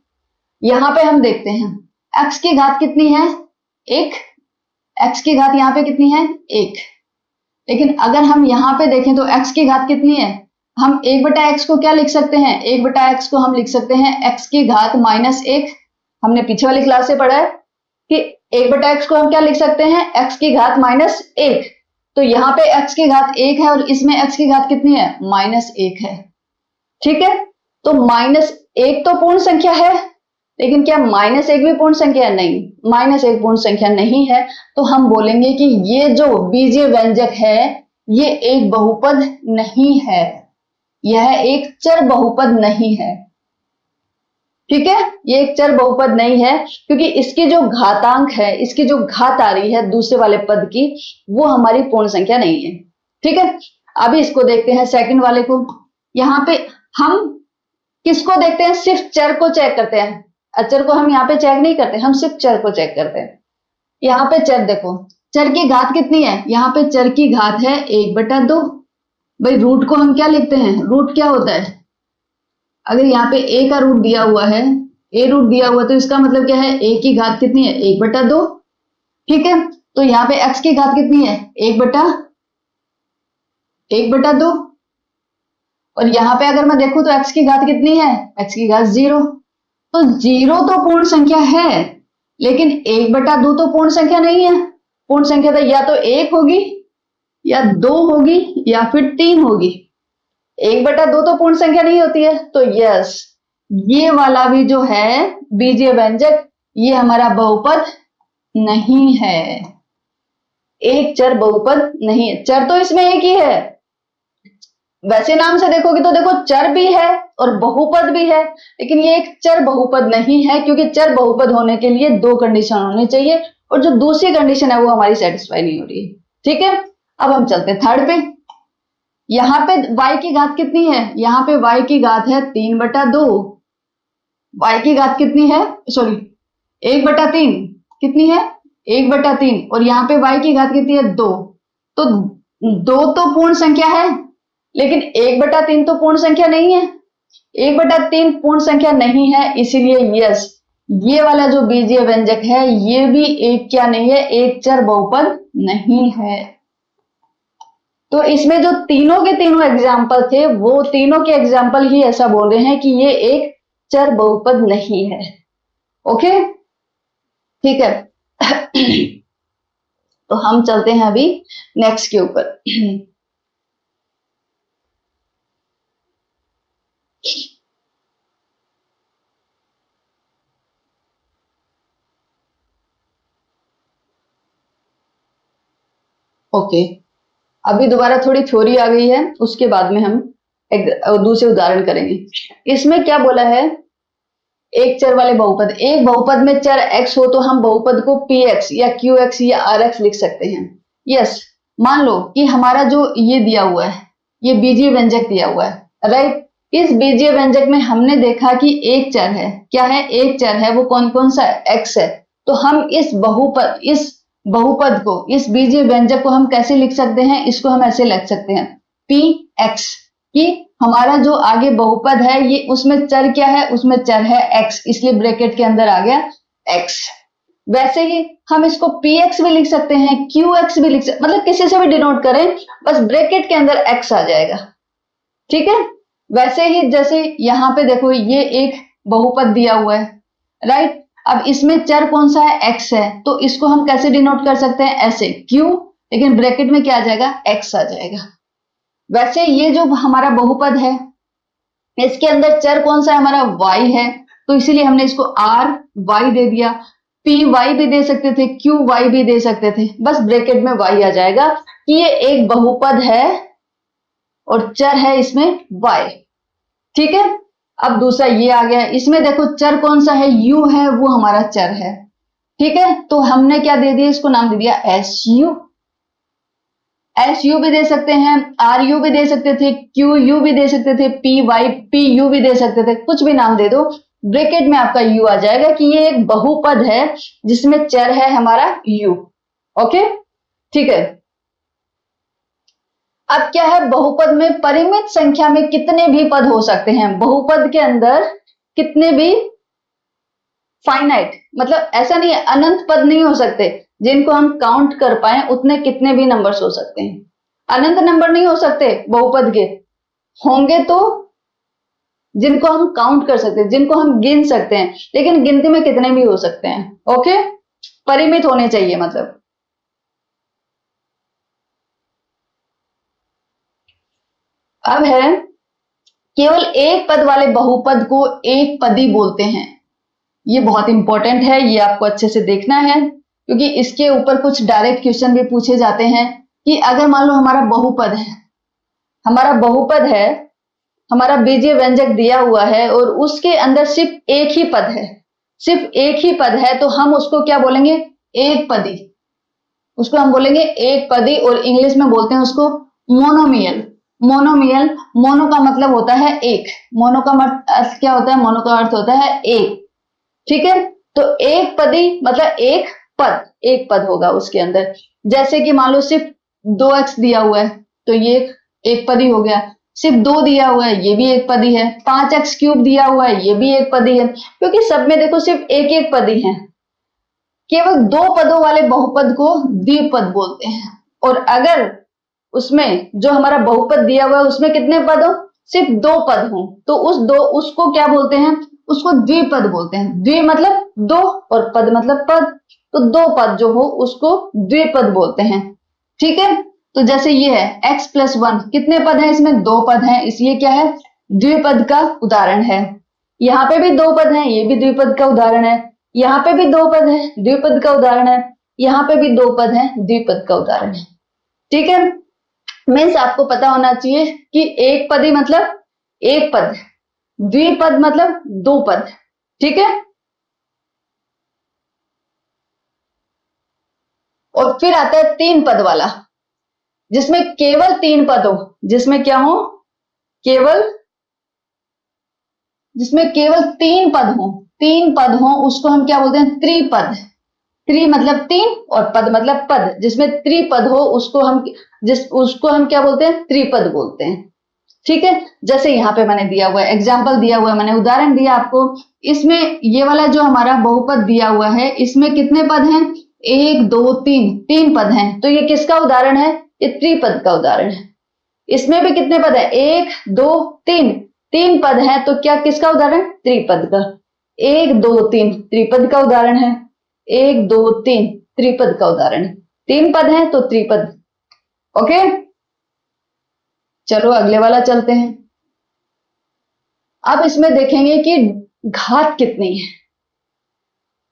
यहाँ पे हम देखते हैं x की घात कितनी है, एक, x की घात यहाँ पे कितनी है, एक। लेकिन अगर हम यहाँ पे देखें तो x की घात कितनी है, हम एक बटा एक्स को क्या लिख सकते हैं, एक बटा एक्स को हम लिख सकते हैं x की घात माइनस एक। हमने पीछे वाली क्लास से पढ़ा है कि एक बटा एक्स को हम क्या लिख सकते हैं, x की घात माइनस एक। तो यहाँ पे x की घात एक है और इसमें x की घात कितनी है, माइनस एक है। ठीक है, तो माइनस एक तो पूर्ण संख्या है, लेकिन क्या माइनस एक भी पूर्ण संख्या है, नहीं, माइनस एक पूर्ण संख्या नहीं है। तो हम बोलेंगे कि ये जो बीजीय व्यंजक है ये एक बहुपद नहीं है, यह एक चर बहुपद नहीं है। ठीक है, ये एक चर बहुपद नहीं है, क्योंकि इसकी जो घातांक है, इसकी जो घात आ रही है दूसरे वाले पद की, वो हमारी पूर्ण संख्या नहीं है। ठीक है, अभी इसको देखते हैं सेकंड वाले को। यहाँ पे हम किसको देखते हैं, सिर्फ चर को चेक करते हैं, अचर को हम यहाँ पे चेक नहीं करते, हम सिर्फ चर को चेक करते हैं। यहाँ पे चर देखो, चर की घात कितनी है, यहाँ पे चर की घात है 1/2। भाई रूट को हम क्या लिखते हैं, रूट क्या होता है, अगर यहाँ पे a का रूट दिया हुआ है, a रूट दिया हुआ, तो इसका मतलब क्या है, a की घात कितनी है, 1/2। ठीक है, तो यहाँ पे x की घात कितनी है, 1/2। और यहाँ पे अगर मैं देखूं तो x की घात कितनी है, x की घात 0। तो 0 तो पूर्ण संख्या है, लेकिन 1/2 तो पूर्ण संख्या नहीं है। पूर्ण संख्या तो या तो 1 होगी, या 2 होगी, या फिर 3 होगी। 1/2 तो पूर्ण संख्या नहीं होती है, तो यस, ये वाला भी जो है बीजीय व्यंजक, ये हमारा बहुपद नहीं है, एक चर बहुपद नहीं है। चर तो इसमें एक ही है, वैसे नाम से देखोगे तो देखो चर भी है और बहुपद भी है, लेकिन ये एक चर बहुपद नहीं है, क्योंकि चर बहुपद होने के लिए दो कंडीशन होनी चाहिए, और जो दूसरी कंडीशन है वो हमारी सेटिस्फाई नहीं हो रही है। ठीक है, अब हम चलते हैं थर्ड पे। यहाँ पे y की घात कितनी है, यहाँ पे y की घात है 3/2। y की घात कितनी है, सॉरी 1/3, कितनी है, 1/3, और यहाँ पे y की घात कितनी है, 2। तो 2 तो पूर्ण संख्या है, लेकिन 1/3 तो पूर्ण संख्या नहीं है। 1/3 पूर्ण संख्या नहीं है, इसीलिए यस, ये वाला जो बीजीय व्यंजक है ये भी एक क्या नहीं है, एक चर बहुपद नहीं है। तो इसमें जो तीनों के तीनों एग्जाम्पल थे, वो तीनों के एग्जाम्पल ही ऐसा बोल रहे हैं कि ये एक चर बहुपद नहीं है। ओके, ठीक है। तो हम चलते हैं अभी नेक्स्ट के ऊपर। ओके, अभी दोबारा थोड़ी थ्योरी आ गई है, उसके बाद में हम एक दूसरे उदाहरण करेंगे। इसमें क्या बोला है, एक चर वाले बहुपद, एक बहुपद में चर x हो तो हम बहुपद को px या qx या rx लिख सकते हैं। यस, मान लो कि हमारा जो ये दिया हुआ है, ये बीजीय व्यंजक दिया हुआ है, राइट। इस बीजीय व्यंजक में हमने देखा कि एक चर है, क्या है, एक चर है, वो कौन कौन सा, x है। तो हम इस बहुपद को, इस बीजीय व्यंजक को हम कैसे लिख सकते हैं, इसको हम ऐसे लिख सकते हैं px, कि हमारा जो आगे बहुपद है ये, उसमें चर क्या है, उसमें चर है x, इसलिए ब्रैकेट के अंदर आ गया x। वैसे ही हम इसको px भी लिख सकते हैं, qx भी लिख सकते, मतलब किसी से भी डिनोट करें, बस ब्रैकेट के अंदर x आ जाएगा, ठीक है। वैसे ही जैसे यहाँ पे देखो, ये एक बहुपद दिया हुआ है, राइट। अब इसमें चर कौन सा है, x है, तो इसको हम कैसे डिनोट कर सकते हैं, ऐसे q, लेकिन ब्रैकेट में क्या आ जाएगा, x आ जाएगा। वैसे ये जो हमारा बहुपद है, इसके अंदर चर कौन सा है, हमारा y है, तो इसीलिए हमने इसको ry दे दिया। py भी दे सकते थे, qy भी दे सकते थे, बस ब्रैकेट में y आ जाएगा कि ये एक बहुपद है और चर है इसमें y, ठीक है। अब दूसरा ये आ गया, इसमें देखो चर कौन सा है, u है, वो हमारा चर है, ठीक है। तो हमने क्या दे दिया, इसको नाम दे दिया su भी दे सकते हैं, ru भी दे सकते थे, qu भी दे सकते थे, pu भी दे सकते थे, कुछ भी नाम दे दो, ब्रैकेट में आपका u आ जाएगा कि ये एक बहुपद है जिसमें चर है हमारा u। ओके, ठीक है। अब क्या है, बहुपद में परिमित संख्या में कितने भी पद हो सकते हैं, बहुपद के अंदर कितने भी, फाइनाइट मतलब ऐसा नहीं है, अनंत पद नहीं हो सकते, जिनको हम काउंट कर पाए उतने कितने भी नंबर्स हो सकते हैं। अनंत नंबर नहीं हो सकते बहुपद के, होंगे तो जिनको हम काउंट कर सकते हैं, जिनको हम गिन सकते हैं, लेकिन गिनती में कितने भी हो सकते हैं। ओके, परिमित होने चाहिए मतलब। अब है, केवल एक पद वाले बहुपद को एक पदी बोलते हैं। ये बहुत इंपॉर्टेंट है, ये आपको अच्छे से देखना है, क्योंकि इसके ऊपर कुछ डायरेक्ट क्वेश्चन भी पूछे जाते हैं कि अगर मान लो हमारा बहुपद है, हमारा बीजीय व्यंजक दिया हुआ है और उसके अंदर सिर्फ एक ही पद है, सिर्फ एक ही पद है, तो हम उसको क्या बोलेंगे, एक पदी, उसको हम बोलेंगे एक पदी, और इंग्लिश में बोलते हैं उसको मोनोमियल। मोनो का मतलब होता है एक, मोनो का अर्थ क्या होता है, मोनो का अर्थ होता है एक, ठीक है। तो एक पदी मतलब एक पद होगा उसके अंदर। जैसे कि मान लो सिर्फ 2x दिया हुआ है, तो ये एक पदी हो गया, सिर्फ 2 दिया हुआ है, ये भी एक पदी है, 5x³ दिया हुआ है, ये भी एक पदी है, क्योंकि सब में देखो सिर्फ एक एक पदी है। केवल 2 पदों वाले बहुपद को द्विपद बोलते हैं, और अगर उसमें जो हमारा बहुपद दिया हुआ है उसमें कितने पद हो, सिर्फ 2 पद हो, तो उसको क्या बोलते हैं, उसको द्विपद बोलते हैं। द्वि मतलब 2 और पद मतलब पद, तो 2 पद जो हो उसको द्विपद बोलते हैं, ठीक है। तो जैसे ये है x+1, कितने पद हैं इसमें, 2 पद हैं, इसलिए क्या है, द्विपद का उदाहरण है। यहाँ पे भी 2 पद हैं, ये भी द्विपद का उदाहरण है, यहाँ पे भी 2 पद है, द्विपद का उदाहरण है, यहाँ पे भी 2 पद है, द्विपद का उदाहरण है, ठीक है। मीन्स आपको पता होना चाहिए कि एक पदी मतलब एक पद, द्विपद मतलब 2 पद, ठीक है। और फिर आता है 3 पद वाला, जिसमें केवल 3 पद हो, जिसमें क्या हो, जिसमें केवल 3 पद हो, 3 पद हो, उसको हम क्या बोलते हैं, त्रिपद। त्रि मतलब 3 और पद मतलब पद, जिसमें त्रिपद हो उसको हम क्या बोलते हैं, त्रिपद बोलते हैं, ठीक है। जैसे यहाँ पे मैंने दिया हुआ है, एग्जाम्पल दिया हुआ है, मैंने उदाहरण दिया आपको। इसमें ये वाला जो हमारा बहुपद दिया हुआ है, इसमें कितने पद हैं, 1 2 3 पद हैं, तो ये किसका उदाहरण है, ये त्रिपद का उदाहरण है। इसमें भी कितने पद है, 1 2 3 पद है, तो क्या किसका उदाहरण, त्रिपद का। 1 2 3 त्रिपद का उदाहरण है, 1 2 3 त्रिपद का उदाहरण है, 3 पद है तो त्रिपद। ओके, चलो अगले वाला चलते हैं। अब इसमें देखेंगे कि घात कितनी है।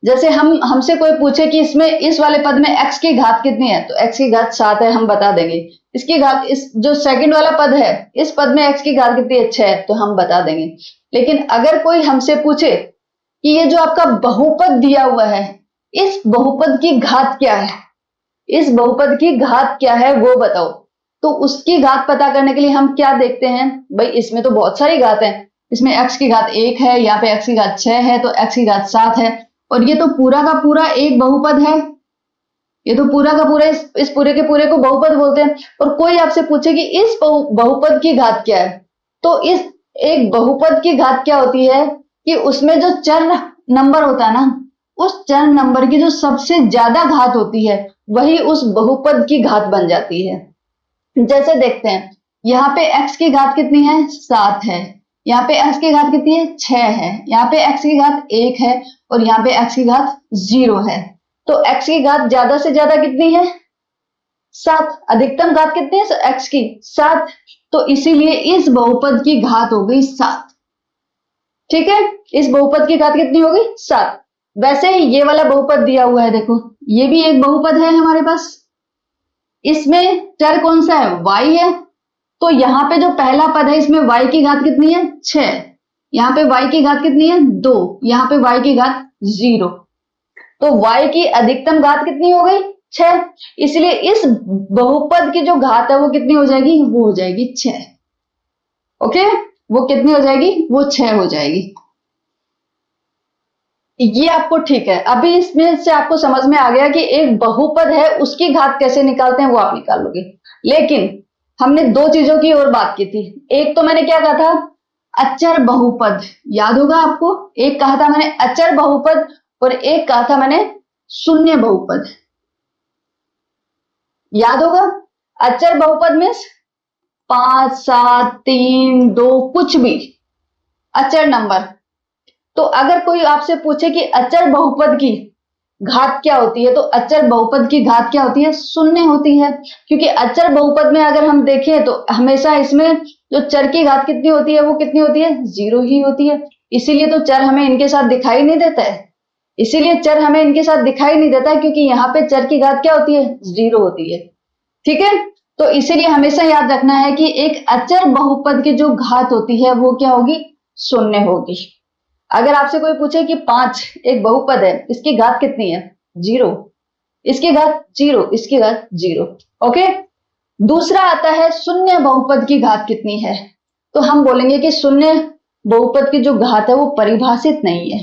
जैसे हमसे कोई पूछे कि इसमें इस वाले पद में x की घात कितनी है, तो x की घात 7 है, हम बता देंगे इसकी घात, इस जो सेकंड वाला पद है, इस पद में x की घात कितनी है 6, तो हम बता देंगे। लेकिन अगर कोई हमसे पूछे कि ये जो आपका बहुपद दिया हुआ है, इस बहुपद की घात क्या है, इस बहुपद की घात क्या है वो बताओ, तो उसकी घात पता करने के लिए हम क्या देखते हैं भाई, इसमें तो बहुत सारी घात है, इसमें x की घात 1 है, यहाँ पे x की घात 6 है, तो x की घात 7 है, और ये तो पूरा का पूरा एक बहुपद है, ये तो पूरा का पूरा इस पूरे के पूरे को बहुपद बोलते हैं। और कोई आपसे पूछे कि इस बहुपद की घात क्या है, तो इस एक बहुपद की घात क्या होती है कि उसमें जो चर नंबर होता है ना, उस चर नंबर की जो सबसे ज्यादा घात होती है वही उस बहुपद की घात बन जाती है। जैसे देखते हैं, यहाँ पे x की घात कितनी है 7 है, यहाँ पे x की घात कितनी है 6 है, यहाँ पे x की घात 1 है, और यहाँ पे x की घात 0 है। तो x की घात ज्यादा से ज्यादा कितनी है 7, अधिकतम घात कितनी है x की 7, तो इसीलिए इस बहुपद की घात हो गई 7। ठीक है, इस बहुपद की घात कितनी होगी 7। वैसे ही ये वाला बहुपद दिया हुआ है, देखो ये भी एक बहुपद है हमारे पास, इसमें चर कौन सा है y है, तो यहाँ पे जो पहला पद है इसमें y की घात कितनी है 6, यहाँ पे y की घात कितनी है 2, यहाँ पे y की घात 0, तो y की अधिकतम घात कितनी हो गई 6, इसलिए इस बहुपद की जो घात है वो कितनी हो जाएगी, वो हो जाएगी 6। ओके, वो कितनी हो जाएगी, वो 6 हो जाएगी। ये आपको ठीक है, अभी इसमें से आपको समझ में आ गया कि एक बहुपद है उसकी घात कैसे निकालते हैं, वो आप निकाल लोगे। लेकिन हमने दो चीजों की और बात की थी, एक तो मैंने क्या कहा था अचर बहुपद, याद होगा आपको, एक कहा था मैंने अचर बहुपद और एक कहा था मैंने शून्य बहुपद, याद होगा। अचर बहुपद में 5 7 3 2 कुछ भी अचर नंबर। तो अगर कोई आपसे पूछे कि अचर बहुपद की घात क्या होती है, तो अचर बहुपद की घात क्या होती है, शून्य होती है, क्योंकि अचर बहुपद में अगर हम देखें तो हमेशा इसमें जो चर की घात कितनी होती है, वो कितनी होती है 0 ही होती है, इसीलिए तो चर हमें इनके साथ दिखाई नहीं देता है, इसीलिए चर हमें इनके साथ दिखाई नहीं देता है, क्योंकि यहाँ पे चर की घात क्या होती है 0 होती है। ठीक है, तो इसीलिए हमेशा याद रखना है कि एक अचर बहुपद की जो घात होती है वो क्या होगी, शून्य होगी। अगर आपसे कोई पूछे कि 5 एक बहुपद है, इसकी घात कितनी है 0, इसकी घात 0, इसकी घात 0। ओके, दूसरा आता है शून्य बहुपद की घात कितनी है, तो हम बोलेंगे कि शून्य बहुपद की जो घात है वो परिभाषित नहीं है।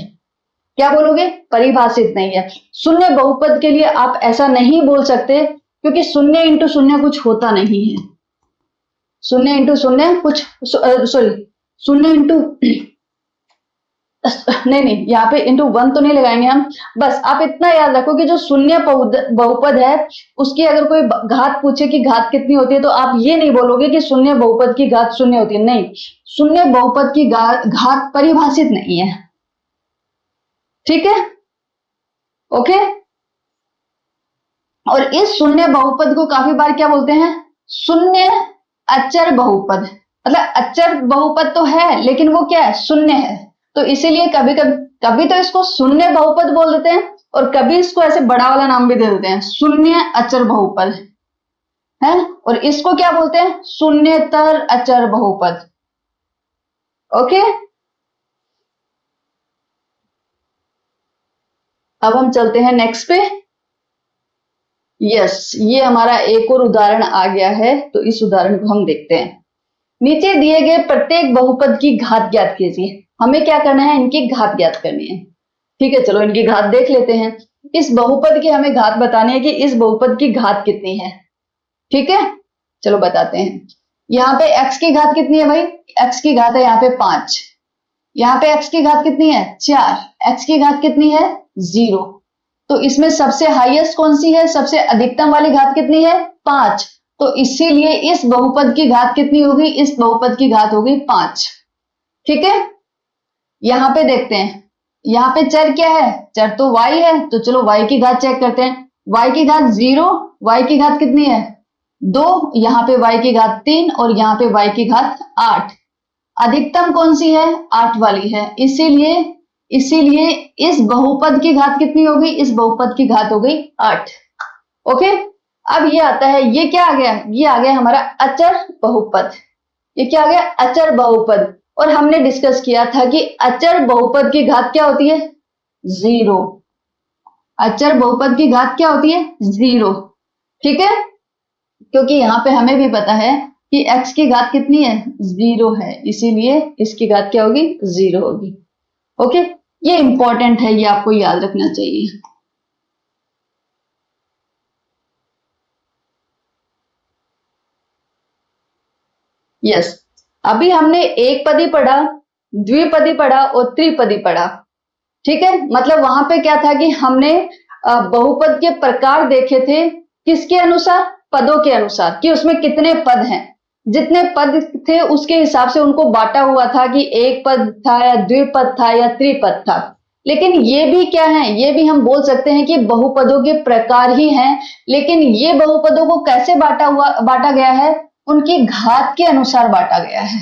क्या बोलोगे, परिभाषित नहीं है। शून्य बहुपद के लिए आप ऐसा नहीं बोल सकते, क्योंकि शून्य इंटू शून्य कुछ होता नहीं है, शून्य इंटू शून्य कुछ, सॉरी शून्य इंटू नहीं, यहाँ पे इंटू 1 तो नहीं लगाएंगे हम, बस आप इतना याद रखो कि जो शून्य बहुपद है उसकी अगर कोई घात पूछे कि घात कितनी होती है, तो आप ये नहीं बोलोगे कि शून्य बहुपद की घात शून्य होती है, नहीं, शून्य बहुपद की घात परिभाषित नहीं है। ठीक है, ओके। और इस शून्य बहुपद को काफी बार क्या बोलते हैं, शून्य अचर बहुपद, मतलब अचर बहुपद तो है लेकिन वो क्या है, शून्य है, तो इसीलिए कभी तो इसको शून्य बहुपद बोल देते हैं और कभी इसको ऐसे बड़ा वाला नाम भी दे देते हैं, शून्य अचर बहुपद है, और इसको क्या बोलते हैं, शून्यतर अचर बहुपद। ओके, अब हम चलते हैं नेक्स्ट पे। यस, ये हमारा एक और उदाहरण आ गया है, तो इस उदाहरण को हम देखते हैं। नीचे दिए गए प्रत्येक बहुपद की घात ज्ञात कीजिए। हमें क्या करना है, इनकी घात ज्ञात करनी है। ठीक है, चलो इनकी घात देख लेते हैं। इस बहुपद की हमें घात बतानी है कि इस बहुपद की घात कितनी है। ठीक है, चलो बताते हैं। यहाँ पे x की घात कितनी है भाई, x की घात है यहाँ पे 5, यहाँ पे x की घात कितनी है 4, x की घात कितनी है 0, तो इसमें सबसे हाईएस्ट कौन सी है, सबसे अधिकतम वाली घात कितनी है 5, तो इसीलिए इस बहुपद की घात कितनी होगी, इस बहुपद की घात होगी 5। ठीक है, यहां पे देखते हैं, यहाँ पे चर क्या है, चर तो y है, तो चलो y की घात चेक करते हैं। y की घात 0, y की घात कितनी है 2, यहाँ पे y की घात 3 और यहाँ पे y की घात 8। अधिकतम कौन सी है, 8 वाली है, इसीलिए इस बहुपद की घात कितनी होगी, इस बहुपद की घात हो गई 8। ओके, अब ये आता है, ये क्या आ गया, ये आ गया हमारा अचर बहुपद। ये क्या आ गया, अचर बहुपद। और हमने डिस्कस किया था कि अचर बहुपद की घात क्या होती है, 0। अचर बहुपद की घात क्या होती है, 0। ठीक है, क्योंकि यहाँ पे हमें भी पता है कि x की घात कितनी है, 0 है, इसीलिए इसकी घात क्या होगी, 0 होगी। ओके, ये इंपॉर्टेंट है, ये आपको याद रखना चाहिए। यस, अभी हमने एक पदी पढ़ा, द्विपदी पढ़ा और त्रिपदी पढ़ा। ठीक है, मतलब वहां पे क्या था कि हमने बहुपद के प्रकार देखे थे, किसके अनुसार, पदों के अनुसार, कि उसमें कितने पद हैं। जितने पद थे उसके हिसाब से उनको बांटा हुआ था कि एक पद था या द्विपद था या त्रिपद था। लेकिन ये भी क्या है, ये भी हम बोल सकते हैं कि बहुपदों के प्रकार ही हैं। लेकिन ये बहुपदों को कैसे बांटा गया है, उनकी घात के अनुसार बांटा गया है।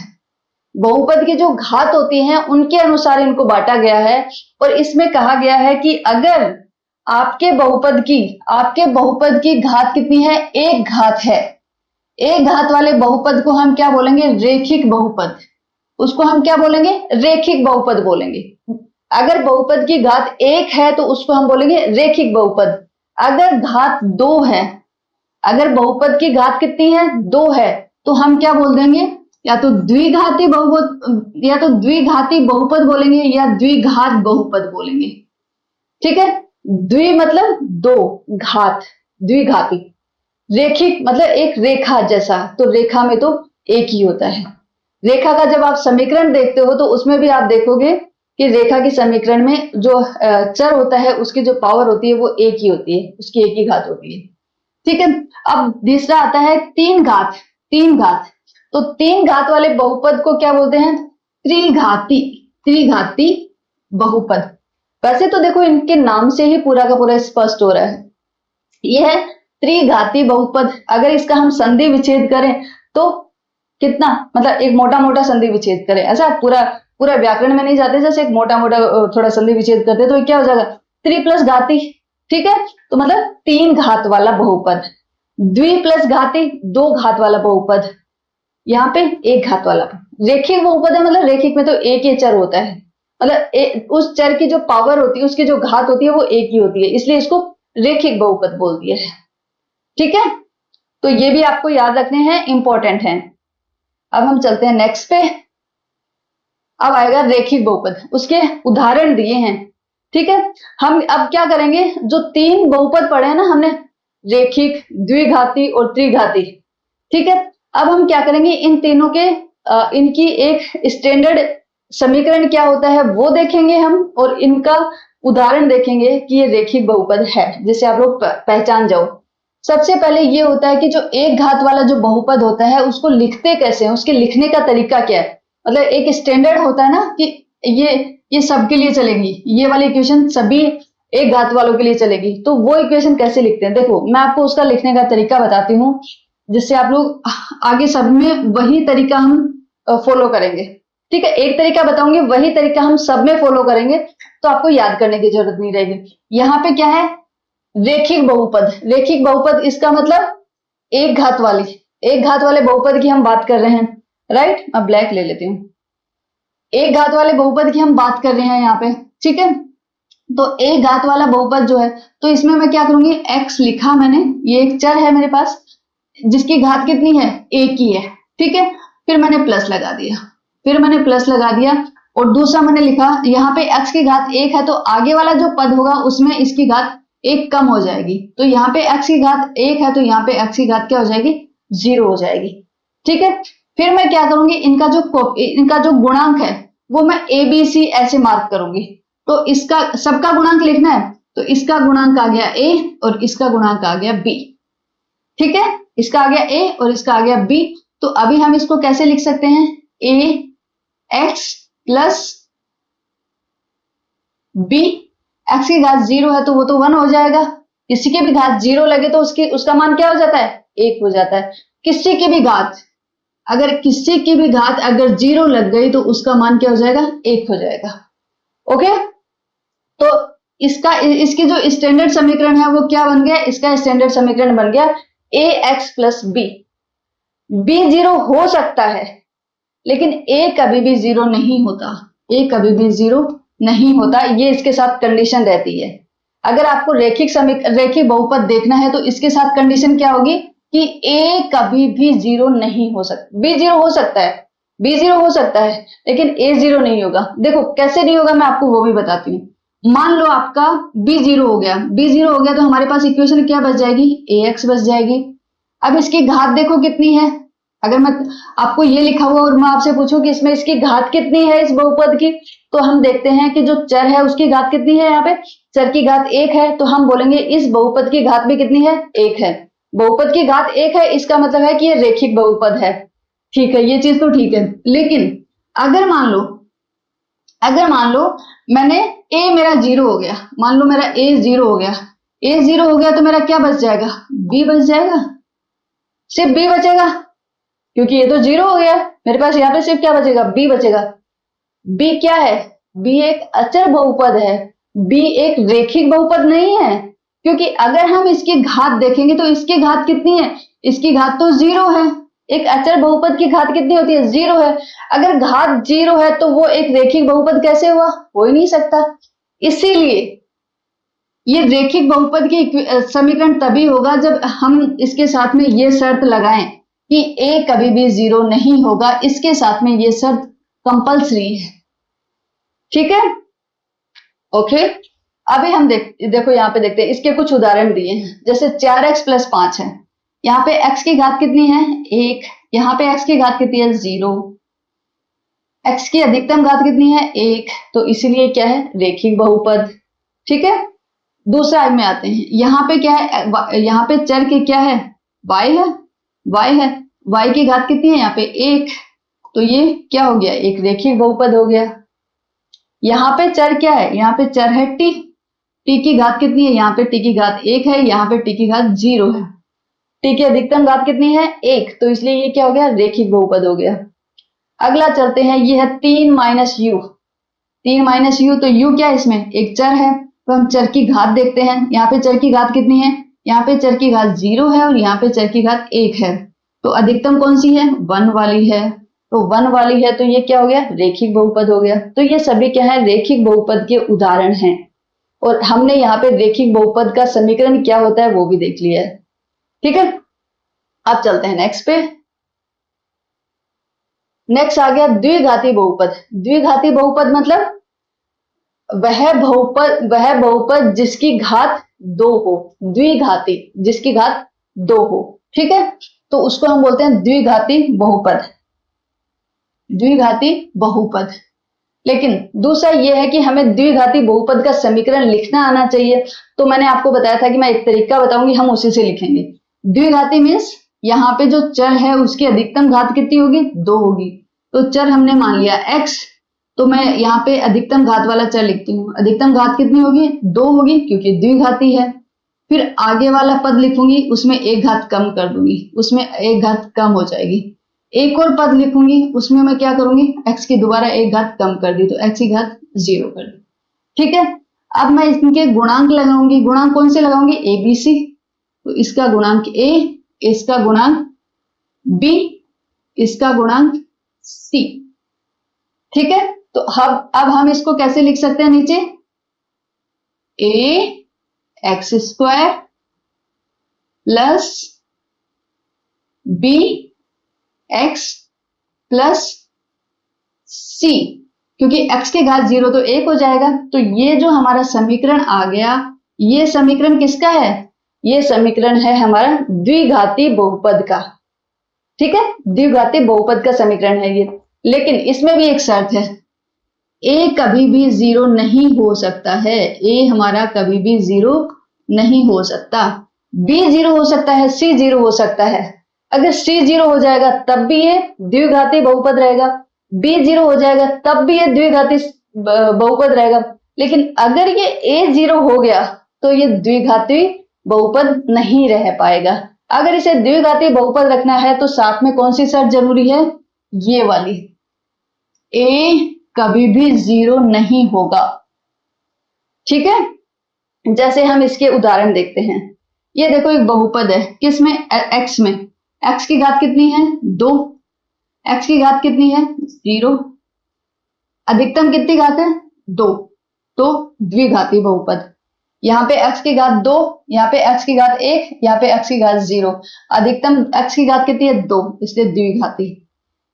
बहुपद की जो घात होती हैं उनके अनुसार इनको बांटा गया है। और इसमें कहा गया है कि अगर आपके बहुपद की घात कितनी है, एक घात है, एक घात वाले बहुपद को हम क्या बोलेंगे, रेखिक बहुपद। उसको हम क्या बोलेंगे, रेखिक बहुपद बोलेंगे। अगर बहुपद की घात एक है तो उसको हम बोलेंगे रेखिक बहुपद। अगर घात 2 है, अगर बहुपद की घात कितनी है, 2 है, तो हम क्या बोल देंगे, या तो द्विघाती बहुपद, या तो द्विघाती बहुपद बोलेंगे या द्विघात बहुपद बोलेंगे। ठीक है, द्वि मतलब 2, घात द्विघाती, रेखिक मतलब एक रेखा जैसा, तो रेखा में तो एक ही होता है। रेखा का जब आप समीकरण देखते हो तो उसमें भी आप देखोगे कि रेखा के समीकरण में जो चर होता है उसकी जो पावर होती है वो एक ही होती है, उसकी एक ही घात होती है। ठीक है, अब दूसरा आता है 3 घात। 3 घात, तो 3 घात वाले बहुपद को क्या बोलते हैं, त्रिघाती। त्रिघाती बहुपद। वैसे तो देखो इनके नाम से ही पूरा का पूरा स्पष्ट हो रहा है, यह है त्रिघाती बहुपद। अगर इसका हम संधि विच्छेद करें तो कितना, मतलब एक मोटा मोटा संधि विच्छेद करें, ऐसा पूरा पूरा व्याकरण में नहीं जाते, जैसे एक मोटा मोटा थोड़ा संधि विच्छेद करते तो क्या हो जाएगा, 3 प्लस घाती। ठीक है, तो मतलब 3 घात वाला बहुपद। द्वि प्लस घाती, 2 घात वाला बहुपद। यहाँ पे 1 घात वाला। रेखिक बहुपद है, मतलब रेखिक में तो एक ही चर होता है, मतलब उस चर की जो पावर होती है, उसकी जो घात होती है वो एक ही होती है, इसलिए इसको रेखिक बहुपद बोल दिया है। ठीक है, तो ये भी आपको याद रखने हैं, इंपॉर्टेंट है। अब हम चलते हैं नेक्स्ट पे। अब आएगा रेखिक बहुपद, उसके उदाहरण दिए हैं। ठीक है, हम अब क्या करेंगे, जो 3 बहुपद पढ़े हैं ना हमने, रेखिक, द्विघाती और त्रिघाती। ठीक है, अब हम क्या करेंगे, इन तीनों के इनकी एक स्टैंडर्ड समीकरण क्या होता है वो देखेंगे हम, और इनका उदाहरण देखेंगे कि ये रेखिक बहुपद है, जिसे आप लोग पहचान जाओ। सबसे पहले ये होता है कि जो एक घात वाला जो बहुपद होता है उसको लिखते कैसे हैं, उसके लिखने का तरीका क्या है। मतलब एक स्टैंडर्ड होता है ना कि ये सबके लिए चलेगी, ये वाली इक्वेशन सभी एक घात वालों के लिए चलेगी, तो वो इक्वेशन कैसे लिखते हैं, देखो मैं आपको उसका लिखने का तरीका बताती हूँ, जिससे आप लोग आगे सब में वही तरीका हम फॉलो करेंगे। ठीक है, एक तरीका बताऊंगी, वही तरीका हम सब में फॉलो करेंगे, तो आपको याद करने की जरूरत नहीं रहेगी। यहाँ पे क्या है, रेखिक बहुपद। रेखिक बहुपद इसका मतलब एक घात वाले बहुपद की हम बात कर रहे हैं, राइट। मैं ब्लैक ले लेती हूँ, एक घात वाले बहुपद की हम बात कर रहे हैं यहाँ पे। ठीक है, तो एक घात वाला बहुपद जो है, तो इसमें मैं क्या करूंगी, x लिखा मैंने, ये एक चर है मेरे पास जिसकी घात कितनी है, एक ही है। ठीक है, फिर मैंने प्लस लगा दिया, और दूसरा मैंने लिखा, यहाँ पे x की घात 1 है, तो आगे वाला जो पद होगा उसमें इसकी घात 1 कम हो जाएगी, तो यहाँ पे x की घात 1 है, तो यहाँ पे x की घात क्या हो जाएगी, 0 हो जाएगी। ठीक है, फिर मैं क्या करूंगी, इनका जो गुणांक है वो मैं ABC ऐसे मार्क करूंगी, तो इसका सबका गुणांक लिखना है, तो इसका गुणांक आ गया A और इसका गुणांक आ गया B। ठीक है, इसका आ गया A और इसका आ गया B, तो अभी हम इसको कैसे लिख सकते हैं, AX प्लस B। x की घात 0 है तो वो तो 1 हो जाएगा, किसी की भी घात 0 लगे तो उसका मान क्या हो जाता है, 1 हो जाता है। किसी की भी घात, अगर किसी की भी घात अगर 0 लग गई तो उसका मान क्या हो जाएगा, 1 हो जाएगा। ओके, तो इसकी जो स्टैंडर्ड समीकरण है वो क्या बन गया, इसका स्टैंडर्ड समीकरण बन गया a x plus b, b zero हो सकता है लेकिन ए कभी भी जीरो नहीं होता, ए कभी भी जीरो नहीं होता, ये इसके साथ कंडीशन रहती है। अगर आपको रेखिक बहुपद देखना है तो इसके साथ कंडीशन क्या होगी कि ए कभी भी जीरो नहीं हो सकता, बी जीरो हो सकता है, बी जीरो हो सकता है लेकिन ए जीरो नहीं होगा। देखो कैसे नहीं होगा मैं आपको वो भी बताती हूँ। मान लो आपका बी जीरो हो गया, बी जीरो हो गया तो हमारे पास इक्वेशन क्या बच जाएगी, ए एक्स बच जाएगी। अब इसकी घात देखो कितनी है, अगर मैं आपको ये लिखा हुआ और मैं आपसे पूछूं कि इसमें इसकी घात कितनी है इस बहुपद की, तो हम देखते हैं कि जो चर है उसकी घात कितनी है, यहाँ पे चर की घात एक है, तो हम बोलेंगे इस बहुपद की घात भी कितनी है, एक है। बहुपद की घात एक है इसका मतलब है कि ये रेखिक बहुपद है। ठीक है, ये चीज तो ठीक है। लेकिन अगर मान लो मैंने ए मेरा जीरो हो गया, मान लो मेरा ए जीरो हो गया, ए जीरो हो गया तो मेरा क्या बच जाएगा, बी बच जाएगा, सिर्फ बी बचेगा क्योंकि ये तो जीरो हो गया। मेरे पास यहाँ पे सिर्फ क्या बचेगा, बी बचेगा। बी क्या है, बी एक अचर बहुपद है, बी एक रेखिक बहुपद नहीं है, क्योंकि अगर हम इसकी घात देखेंगे तो इसकी घात कितनी है, इसकी घात तो जीरो है। एक अचर बहुपद की घात कितनी होती है, जीरो है। अगर घात जीरो है तो वो एक रेखिक बहुपद कैसे हुआ, हो ही नहीं सकता। इसीलिए ये रेखिक बहुपद की समीकरण तभी होगा जब हम इसके साथ में ये शर्त लगाएं कि ए कभी भी जीरो नहीं होगा, इसके साथ में ये शर्त कंपलसरी है। ठीक है, ओके। अभी हम देखो यहाँ पे देखते हैं, इसके कुछ उदाहरण दिए हैं। जैसे 4x प्लस 5 है, यहाँ पे x की घात कितनी है, 1, यहाँ पे x की घात कितनी है, 0, x की अधिकतम घात कितनी है, 1, तो इसीलिए क्या है, रेखिक बहुपद। ठीक है, दूसरा में आते हैं। यहाँ पे क्या है, यहाँ पे चर की क्या है, y है, y है, y की घात कितनी है यहाँ पे 1, तो ये क्या हो गया, एक रेखिक बहुपद हो गया। यहाँ पे चर क्या है, यहाँ पे चर है t, t की घात कितनी है, यहाँ पे t की घात 1 है, यहाँ पे t की घात 0 है, t की अधिकतम घात कितनी है, 1, तो इसलिए ये क्या हो गया, रेखिक बहुपद हो गया। अगला चलते हैं, ये है 3 माइनस यू, 3 माइनस यू, तो यू क्या है, इसमें एक चर है, तो हम चर की घात देखते हैं। यहाँ पे चर की घात कितनी है, यहाँ पे चर की घात 0 है और यहाँ पे चर की घात 1 है, तो अधिकतम कौन सी है, 1 वाली है, तो 1 वाली है, तो ये क्या हो गया, रेखिक बहुपद हो गया। तो ये सभी क्या है, रेखिक बहुपद के उदाहरण हैं, और हमने यहाँ पे रेखिक बहुपद का समीकरण क्या होता है वो भी देख लिया है। ठीक है, अब चलते हैं नेक्स्ट पे। नेक्स्ट आ गया द्विघाती बहुपद। द्विघाती बहुपद मतलब वह बहुपद जिसकी घात 2 हो, द्विघाती जिसकी घात 2 हो। ठीक है, तो उसको हम बोलते हैं द्विघाती बहुपद, द्विघाती बहुपद। लेकिन दूसरा यह है कि हमें द्विघाती बहुपद का समीकरण लिखना आना चाहिए, तो मैंने आपको बताया था कि मैं एक तरीका बताऊंगी, हम उसी से लिखेंगे। द्विघाती मीन्स यहाँ पे जो चर है उसकी अधिकतम घात कितनी होगी, 2 होगी, तो चर हमने मान लिया x, तो मैं यहाँ पे अधिकतम घात वाला चर लिखती हूँ, अधिकतम घात कितनी होगी, 2 होगी क्योंकि द्विघाती है। फिर आगे वाला पद लिखूंगी, उसमें एक घात कम कर दूंगी, उसमें एक घात कम हो जाएगी। एक और पद लिखूंगी, उसमें मैं क्या करूंगी, x की दोबारा एक घात कम कर दी, तो x की घात 0 कर दी। ठीक है, अब मैं इनके गुणांक लगाऊंगी, गुणांक कौन से लगाऊंगी, a b c, तो इसका गुणांक a, इसका गुणांक b, इसका गुणांक c। ठीक है, तो अब हम इसको कैसे लिख सकते हैं, नीचे a x square plus b x plus c, क्योंकि x की घात 0 तो 1 हो जाएगा, तो ये जो हमारा समीकरण आ गया, ये समीकरण किसका है, ये समीकरण है हमारा द्विघाती बहुपद का। ठीक है, द्विघाती बहुपद का समीकरण है ये। लेकिन इसमें भी एक शर्त है, a कभी भी 0 नहीं हो सकता है, a हमारा कभी भी 0 नहीं हो सकता, b 0 हो सकता है, c 0 हो सकता है। अगर c 0 हो जाएगा तब भी ये द्विघाती बहुपद रहेगा, b 0 हो जाएगा तब भी ये द्विघाती बहुपद रहेगा। लेकिन अगर ये a 0 हो गया तो ये द्विघाती बहुपद नहीं रह पाएगा। अगर इसे द्विघाती बहुपद रखना है तो साथ में कौन सी शर्त जरूरी है, ये वाली, a कभी भी 0 नहीं होगा। ठीक है, जैसे हम इसके उदाहरण देखते हैं। ये देखो एक बहुपद है, किस में? एक्स में। एक्स की घात कितनी है? 2। एक्स की घात कितनी है? 0। अधिकतम कितनी घात है? 2। तो द्विघाती बहुपद। यहाँ पे x की घात 2, यहाँ पे x की घात 1, यहाँ पे x की घात 0। अधिकतम x की घात कितनी है? 2, इसलिए द्विघाती।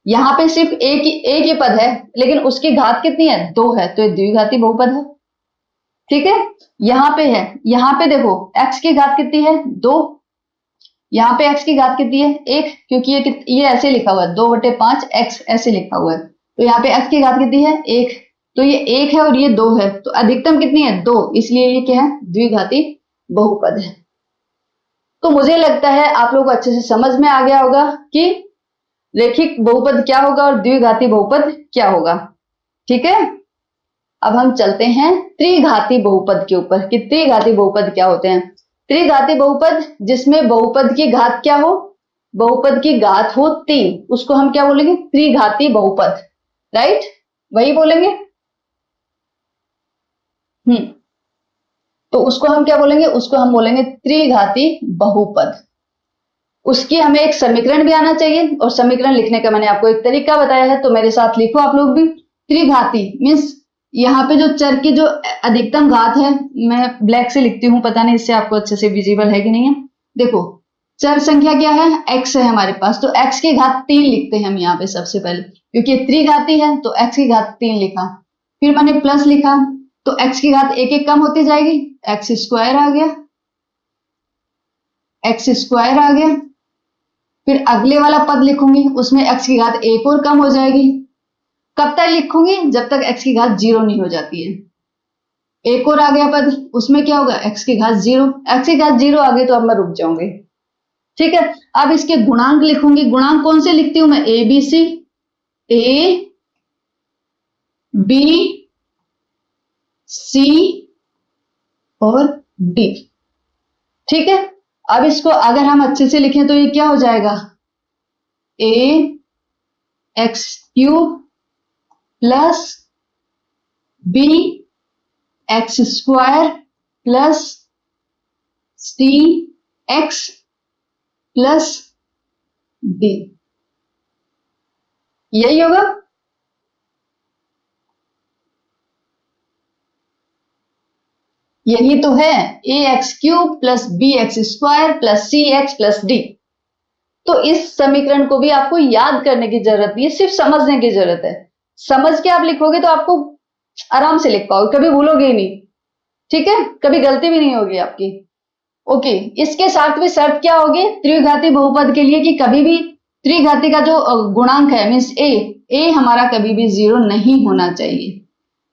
यहाँ पे सिर्फ एक ही पद है, लेकिन उसकी घात कितनी है? 2 है, तो ये द्विघाती बहुपद है। ठीक है, यहाँ पे है, यहाँ पे देखो x की घात कितनी है? 2। यहाँ पे x की घात कितनी है? 1, क्योंकि ये ऐसे लिखा हुआ है 2/5 x ऐसे लिखा हुआ है, तो यहाँ पे x की घात कितनी है? 1। तो ये 1 है और ये 2 है, तो अधिकतम कितनी है? 2, इसलिए ये क्या है? द्विघाती बहुपद है। तो मुझे लगता है आप लोग को अच्छे से समझ में आ गया होगा कि रेखिक बहुपद क्या होगा और द्विघाती बहुपद क्या होगा। ठीक है, अब हम चलते हैं त्रिघाती बहुपद के ऊपर कि त्रिघाती बहुपद क्या होते हैं। त्रिघाती बहुपद जिसमें बहुपद की घात क्या हो? बहुपद की घात हो 3, उसको हम क्या बोलेंगे? त्रिघाती बहुपद। राइट, वही बोलेंगे। तो उसको हम क्या बोलेंगे? उसको हम बोलेंगे त्रिघाती बहुपद। उसकी हमें एक समीकरण भी आना चाहिए, और समीकरण लिखने का मैंने आपको एक तरीका बताया है, तो मेरे साथ लिखो आप लोग भी। त्रिघाती मीन्स यहाँ पे जो चर की जो अधिकतम घात है, मैं ब्लैक से लिखती हूँ, पता नहीं इससे आपको अच्छे से विजिबल है कि नहीं है। देखो चर संख्या क्या है? x है हमारे पास, तो x की घात 3 लिखते हैं हम यहाँ पे सबसे पहले, क्योंकि त्रिघाती है तो x की घात 3 लिखा। फिर मैंने प्लस लिखा, तो x की घात एक एक कम होती जाएगी, एक्स स्क्वायर आ गया, एक्स स्क्वायर आ गया। फिर अगले वाला पद लिखूंगी, उसमें x की घात एक और कम हो जाएगी। कब तक लिखूंगी? जब तक x की घात 0 नहीं हो जाती है। एक और आ गया पद, उसमें क्या होगा? x की घात 0। x की घात 0 आ गई तो अब मैं रुक जाऊंगी। ठीक है, अब इसके गुणांक लिखूंगी। गुणांक कौन से लिखती हूं मैं? A B C, A B C और डी। ठीक है, अब इसको अगर हम अच्छे से लिखें तो ये क्या हो जाएगा? A x cube plus b x square plus c x plus d, यही होगा। यही तो है, a x cube plus b x square plus c x plus d. तो इस समीकरण को भी आपको याद करने की जरूरत नहीं है, सिर्फ समझने की जरूरत है। समझ के आप लिखोगे तो आपको आराम से लिख पाओगे, कभी भूलोगे ही नहीं। ठीक है, कभी गलती भी नहीं होगी आपकी। ओके, इसके साथ भी शर्त क्या होगी त्रिघाती बहुपद के लिए कि कभी भी त्रिघाती का जो गुणांक है मीन्स ए हमारा कभी भी 0 नहीं होना चाहिए।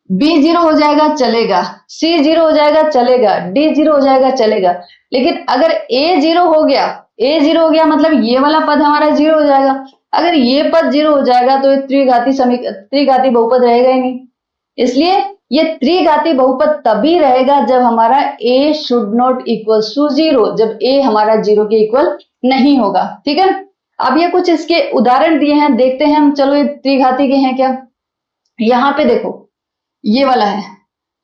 बी 0 हो जाएगा चलेगा, सी 0 हो जाएगा चलेगा, डी 0 हो जाएगा चलेगा, लेकिन अगर ए 0 हो गया, ए 0 हो गया मतलब ये वाला पद हमारा 0 हो जाएगा। अगर ये पद 0 हो जाएगा तो त्रिघाती बहुपद रहेगा ही नहीं। इसलिए ये त्रिघाती बहुपद तभी रहेगा जब हमारा a should not equal to 0, जब a हमारा 0 के इक्वल नहीं होगा। ठीक है, अब ये कुछ इसके उदाहरण दिए हैं, देखते हैं हम। चलो ये त्रिघाती के हैं क्या? यहाँ पे देखो ये वाला है,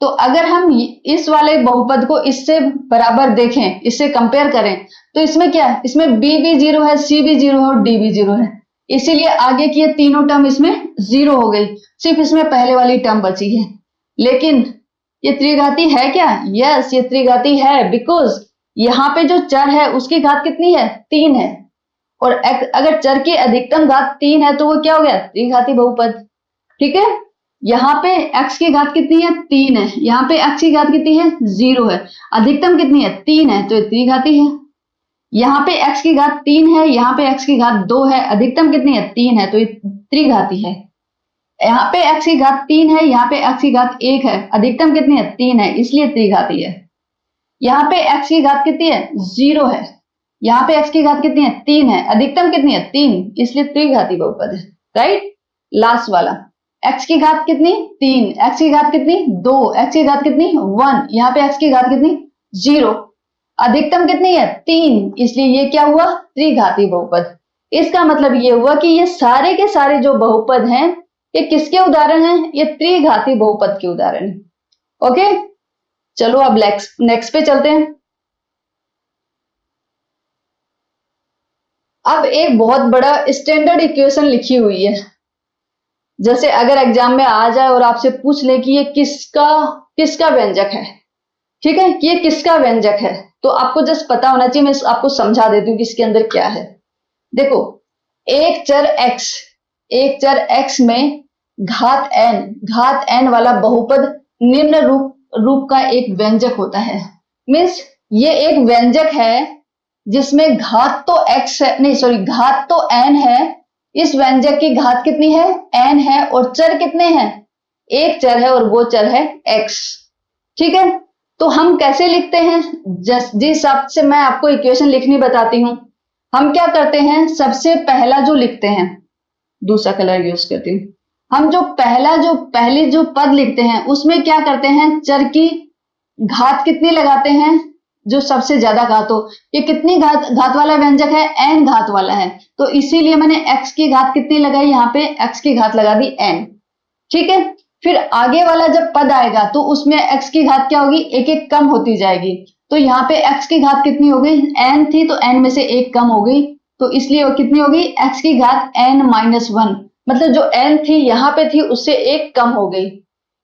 तो अगर हम इस वाले बहुपद को इससे बराबर देखें, इससे कंपेयर करें, तो इसमें क्या है? इसमें b भी 0 है, c भी 0 है और d भी 0 है, इसीलिए आगे की ये तीनों टर्म इसमें 0 हो गई, सिर्फ इसमें पहले वाली टर्म बची है। लेकिन ये त्रिघाती है क्या? यस, ये त्रिघाती है, बिकॉज यहाँ पे जो चर है उसकी घात कितनी है? 3 है, और अगर चर की अधिकतम घात 3 है तो वो क्या हो गया? त्रिघाती बहुपद। ठीक है, यहाँ पे x की घात कितनी है? 3 है, यहाँ पे x की घात कितनी है? 0 है, अधिकतम कितनी है? 3 है, तो ये त्रिघाती है। यहाँ पे x की घात 3 है, यहाँ पे x की घात 2 है, अधिकतम कितनी है? 3 है, तो ये त्रिघाती है। यहाँ पे x की घात 3 है, यहाँ पे x की घात 1 है, अधिकतम कितनी है? 3 है, इसलिए त्रिघाती है। यहाँ पे x की घात कितनी है? 0 है, यहाँ पे x की घात कितनी है? 3 है, अधिकतम कितनी है? 3, इसलिए त्रिघाती बहुपद है। राइट, लास्ट वाला x की घात कितनी? 3, x की घात कितनी? 2, x की घात कितनी? 1, यहाँ पे x की घात कितनी? 0, अधिकतम कितनी है? 3, इसलिए ये क्या हुआ? त्रिघाती बहुपद। इसका मतलब ये हुआ कि ये सारे के सारे जो बहुपद हैं ये किसके उदाहरण हैं? ये त्रिघाती बहुपद के उदाहरण हैं। ओके, चलो अब नेक्स्ट पे चलते हैं। अब एक बहुत बड़ा स्टैंडर्ड इक्वेशन लिखी हुई है, जैसे अगर एग्जाम में आ जाए और आपसे पूछ ले कि ये किसका किसका व्यंजक है, ठीक है, कि ये किसका व्यंजक है, तो आपको जस्ट पता होना चाहिए। मैं आपको समझा देती हूँ कि इसके अंदर क्या है। देखो, एक चर x में घात n वाला बहुपद निम्न रूप का एक व्यंजक होता है। मीन्स ये एक व्यंजक है जिसमें घात तो x है, नहीं सॉरी, घात तो n है। इस व्यंजक की घात कितनी है? n है। और चर कितने हैं? एक चर है और वो चर है x। ठीक है, तो हम कैसे लिखते हैं? जिस हिसाब से मैं आपको इक्वेशन लिखनी बताती हूं, हम क्या करते हैं, सबसे पहला जो लिखते हैं, दूसरा कलर यूज करती हूँ। हम जो पहली जो पद लिखते हैं उसमें क्या करते हैं, चर की घात कितनी लगाते हैं, जो सबसे ज्यादा घात हो। ये कितनी घात वाला व्यंजक है? n घात वाला है, तो इसीलिए मैंने x की घात कितनी लगाई, यहाँ पे x की घात लगा दी n। ठीक है, फिर आगे वाला जब पद आएगा तो उसमें x की घात क्या होगी, एक एक कम होती जाएगी। तो यहाँ पे x की घात कितनी हो गई, n थी तो n में से एक कम हो गई, तो इसलिए वो कितनी होगी, x की घात n-1। मतलब जो n थी यहाँ पे थी उससे एक कम हो गई।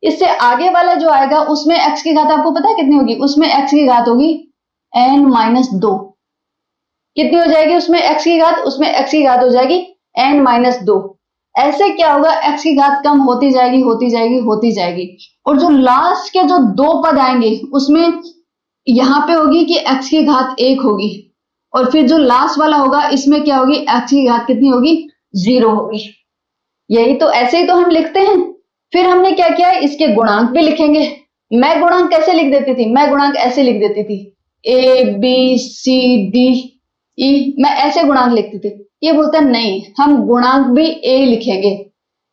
इससे आगे वाला जो आएगा उसमें x की घात आपको पता है कितनी होगी, उसमें x की घात होगी n-2। कितनी हो जाएगी उसमें x की घात, उसमें x की घात हो जाएगी n-2। ऐसे क्या होगा, x की घात कम होती जाएगी होती जाएगी होती जाएगी, और जो लास्ट के जो दो पद आएंगे उसमें यहाँ पे होगी कि x की घात 1 होगी, और फिर जो लास्ट वाला होगा इसमें क्या होगी, x की घात कितनी होगी, 0 होगी। यही तो, ऐसे ही तो हम लिखते हैं। फिर हमने क्या किया, इसके गुणांक भी लिखेंगे। मैं गुणांक कैसे लिख देती थी, मैं गुणांक ऐसे लिख देती थी, a b c d e, मैं ऐसे गुणांक लिखती थी। ये बोलता है नहीं, हम गुणांक भी a लिखेंगे,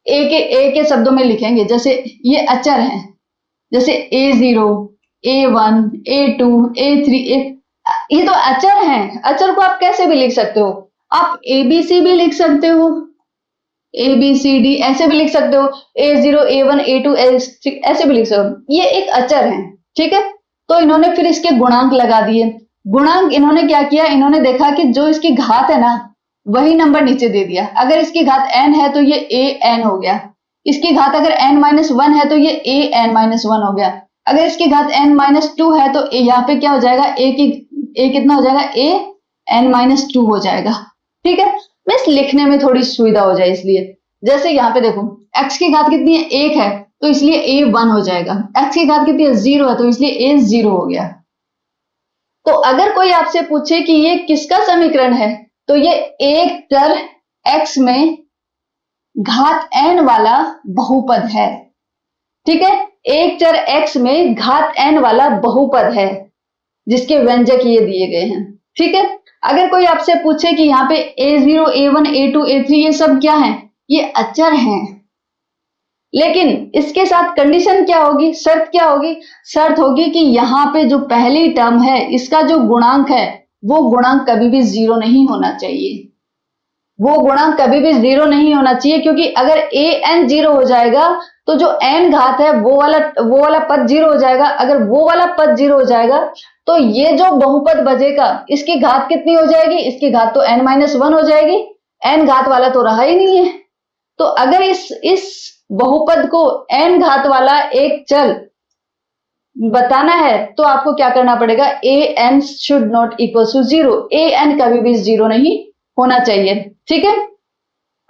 a के शब्दों में लिखेंगे। जैसे ये अचर हैं, जैसे a0 a1 a2 a3 ये तो अचर हैं। अचर को आप कैसे भी लिख सकते हो, आप abc भी लिख सकते हो, ए बी सी डी ऐसे भी लिख सकते हो, a0 a1 a2 a3 ऐसे भी लिख सकते हो। ये एक अचर है, ठीक है। तो इन्होंने फिर इसके गुणांक लगा दिए। गुणांक इन्होंने क्या किया, इन्होंने देखा कि जो इसकी घात है ना वही नंबर नीचे दे दिया। अगर इसकी घात n है तो ये a n हो गया, इसकी घात अगर n-1 है तो ये a n-1 हो गया, अगर इसकी घात n-2 है तो यहाँ पे क्या हो जाएगा, a कितना हो जाएगा, a n-2 हो जाएगा। ठीक है, बस लिखने में थोड़ी सुविधा हो जाए इसलिए। जैसे यहाँ पे देखो, x की घात कितनी है, 1 है, तो इसलिए a 1 हो जाएगा। x की घात कितनी है, 0 है, तो इसलिए a 0 हो गया। तो अगर कोई आपसे पूछे कि ये किसका समीकरण है, तो ये एक चर x में घात n वाला बहुपद है। ठीक है, एक चर x में घात n वाला बहुपद है जिसके व्यंजक ये दिए गए हैं। ठीक है, अगर कोई आपसे पूछे कि यहाँ पे a0 a1 a2 a3 ये सब क्या है, ये अचर हैं, लेकिन इसके साथ कंडीशन क्या होगी, शर्त क्या होगी, शर्त होगी कि यहाँ पे जो पहली टर्म है इसका जो गुणांक है वो गुणांक कभी भी 0 नहीं होना चाहिए, वो गुणांक कभी भी 0 नहीं होना चाहिए। क्योंकि अगर a n 0 हो जाएगा तो जो n घात है वो वाला पद 0 हो जाएगा। अगर वो वाला पद 0 हो जाएगा तो ये जो बहुपद बचेगा इसकी घात कितनी हो जाएगी, इसकी घात तो n-1 हो जाएगी, n घात वाला तो रहा ही नहीं है। तो अगर इस बहुपद को n घात वाला एक चल बताना है तो आपको क्या करना पड़ेगा, a n should not equal to 0, a n कभी भी 0 नहीं होना चाहिए। ठीक है,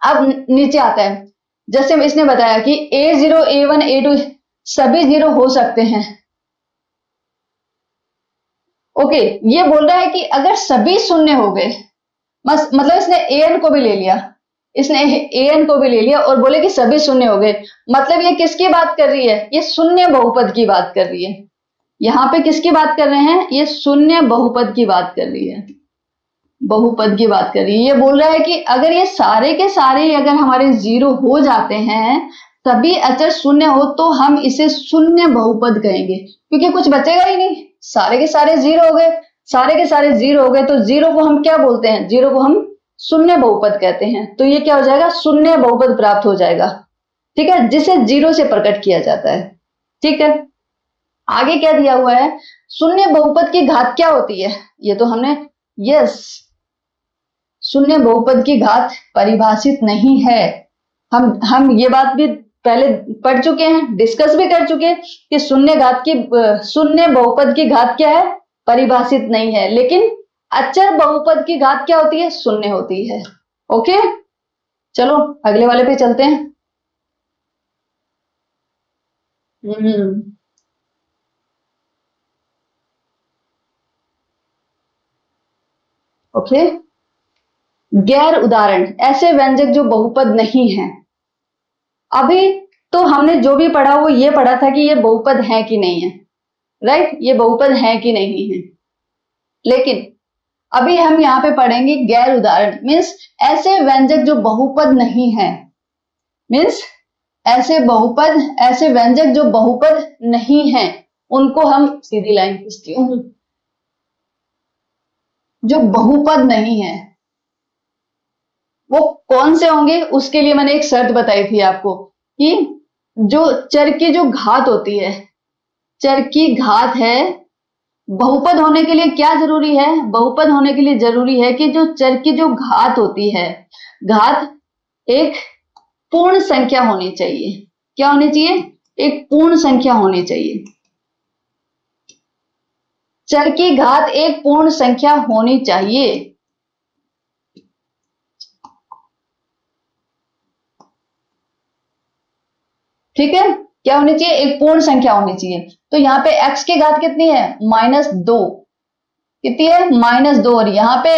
अब नीचे आता है, जैसे इसने बताया कि a0 a1 a2 सभी 0 हो सकते हैं। ओके, ये बोल रहा है कि अगर सभी शून्य हो गए, मतलब इसने an को भी ले लिया, इसने an को भी ले लिया और बोले कि सभी शून्य हो गए, मतलब ये किसकी बात कर रही है, ये शून्य बहुपद की बात कर रही है। यहाँ पे किसकी बात कर रहे हैं, ये शून्य बहुपद की बात कर रही है, बहुपद की बात कर रही है। ये बोल रहा है कि अगर ये सारे के सारे अगर हमारे 0 हो जाते हैं, सभी अचर शून्य हो, तो हम इसे शून्य बहुपद कहेंगे, क्योंकि कुछ बचेगा ही नहीं, सारे के सारे 0 हो गए, सारे के सारे 0 हो गए, तो 0 को हम क्या बोलते हैं, 0 को हम शून्य बहुपद कहते हैं। तो ये क्या हो जाएगा, शून्य बहुपद प्राप्त हो जाएगा। ठीक है, जिसे 0 से प्रकट किया जाता है। ठीक है, आगे क्या दिया हुआ है, शून्य बहुपद की घात क्या होती है, ये तो हमने, यस, शून्य बहुपद की घात परिभाषित नहीं है। हम ये बात भी पहले पढ़ चुके हैं, डिस्कस भी कर चुके हैं कि शून्य बहुपद की घात क्या है, परिभाषित नहीं है। लेकिन अचर बहुपद की घात क्या होती है, शून्य होती है। ओके, चलो अगले वाले पे चलते हैं। ओके, गैर उदाहरण, ऐसे व्यंजक जो बहुपद नहीं है। अभी तो हमने जो भी पढ़ा वो ये पढ़ा था कि ये बहुपद है कि नहीं है, राइट, ये बहुपद है कि नहीं है। लेकिन अभी हम यहाँ पे पढ़ेंगे गैर उदाहरण, मीन्स ऐसे व्यंजक जो बहुपद नहीं है, मीन्स ऐसे व्यंजक जो बहुपद नहीं है, उनको हम सीधी लाइन खींचती हूँ, जो बहुपद नहीं है वो कौन से होंगे। उसके लिए मैंने एक शर्त बताई थी आपको कि जो चर की जो घात होती है, चर की घात है, बहुपद होने के लिए क्या जरूरी है, बहुपद होने के लिए जरूरी है कि जो चर की जो घात होती है, घात एक पूर्ण संख्या होनी चाहिए। क्या होनी चाहिए, एक पूर्ण संख्या होनी चाहिए। चर की घात एक पूर्ण संख्या होनी चाहिए। ठीक है, क्या होनी चाहिए, एक पूर्ण संख्या होनी चाहिए। तो यहाँ पे x की घात कितनी है, -2, कितनी है, -2, और यहाँ पे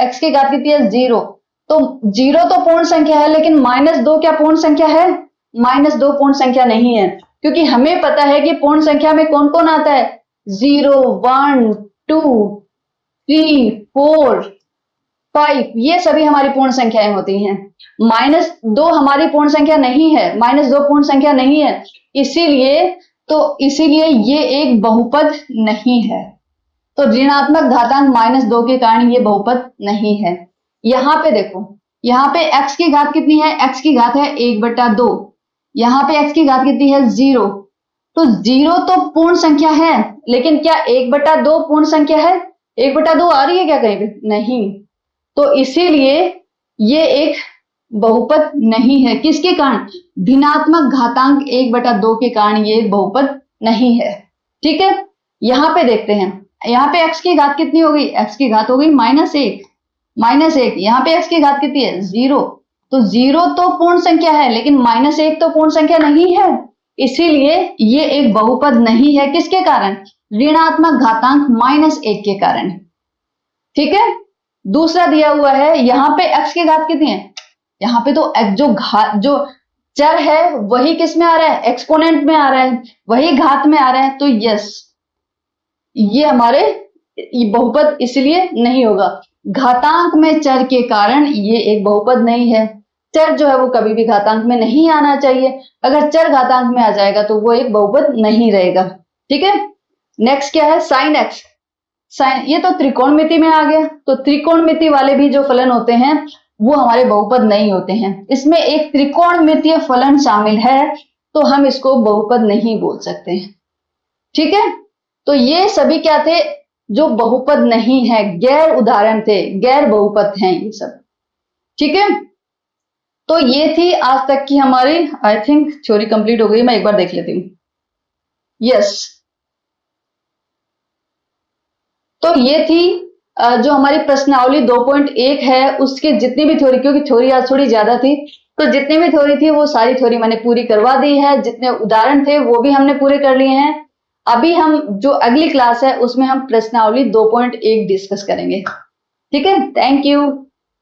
x की घात कितनी है, 0। तो 0 तो पूर्ण संख्या है, लेकिन -2 क्या पूर्ण संख्या है, -2 पूर्ण संख्या नहीं है। क्योंकि हमें पता है कि पूर्ण संख्या में कौन कौन आता है, 0, 1, 2, 3, 4, 5, ये सभी हमारी पूर्ण संख्याएं होती हैं। -2 हमारी पूर्ण संख्या नहीं है, -2 पूर्ण संख्या नहीं है, इसीलिए ये एक बहुपद नहीं है। तो ऋणात्मक घातांक -2 के कारण ये बहुपद नहीं है। यहाँ पे देखो, यहाँ पे x की घात कितनी है, x की घात है 1/2, यहाँ पे x की घात कितनी है, 0। तो 0 तो पूर्ण संख्या है, लेकिन क्या 1/2 पूर्ण संख्या है, 1/2 आ रही है क्या कहीं पे, नहीं। तो इसीलिए ये एक बहुपद नहीं है। किसके कारण, भिन्नात्मक घातांक 1/2 के कारण ये एक बहुपद नहीं है। ठीक है, यहाँ पे देखते हैं, यहाँ पे x की घात कितनी हो गई, x की घात हो गई -1, यहाँ पे x की घात कितनी है, 0। तो 0 तो पूर्ण संख्या है, लेकिन -1 तो पूर्ण संख्या नहीं है, इसीलिए ये एक बहुपद नहीं है। किसके कारण, ऋणात्मक घातांक -1 के कारण। ठीक है, दूसरा दिया हुआ है, यहाँ पे x की घात कितनी है, यहाँ पे तो जो चर है वही किस में आ रहा है, एक्सपोनेंट में आ रहा है, वही घात में आ रहा है। तो यस, ये हमारे बहुपद इसलिए नहीं होगा। घातांक में चर के कारण ये एक बहुपद नहीं है। चर जो है वो कभी भी घातांक में नहीं आना चाहिए, अगर चर घातांक में आ जाएगा तो वो एक बहुपद नहीं रहेगा। ठीक है, नेक्स्ट क्या है, साइन x, ये तो त्रिकोणमिति में आ गया। तो त्रिकोणमिति वाले भी जो फलन होते हैं वो हमारे बहुपद नहीं होते हैं। इसमें एक त्रिकोणमितीय फलन शामिल है, तो हम इसको बहुपद नहीं बोल सकते। ठीक है, तो ये सभी क्या थे, जो बहुपद नहीं है, गैर उदाहरण थे, गैर बहुपद हैं ये सब। ठीक है, तो ये थी आज तक की हमारी, आई थिंक थ्योरी कंप्लीट हो गई। मैं एक बार देख लेती हूँ। यस, तो ये थी जो हमारी प्रश्नावली 2.1 है, उसके जितनी भी थ्योरी, क्योंकि थ्योरी आज थोड़ी ज्यादा थी, तो जितनी भी थ्योरी थी वो सारी थ्योरी मैंने पूरी करवा दी है। जितने उदाहरण थे वो भी हमने पूरे कर लिए हैं। अभी हम जो अगली क्लास है उसमें हम प्रश्नावली 2.1 डिस्कस करेंगे। ठीक है, थैंक यू।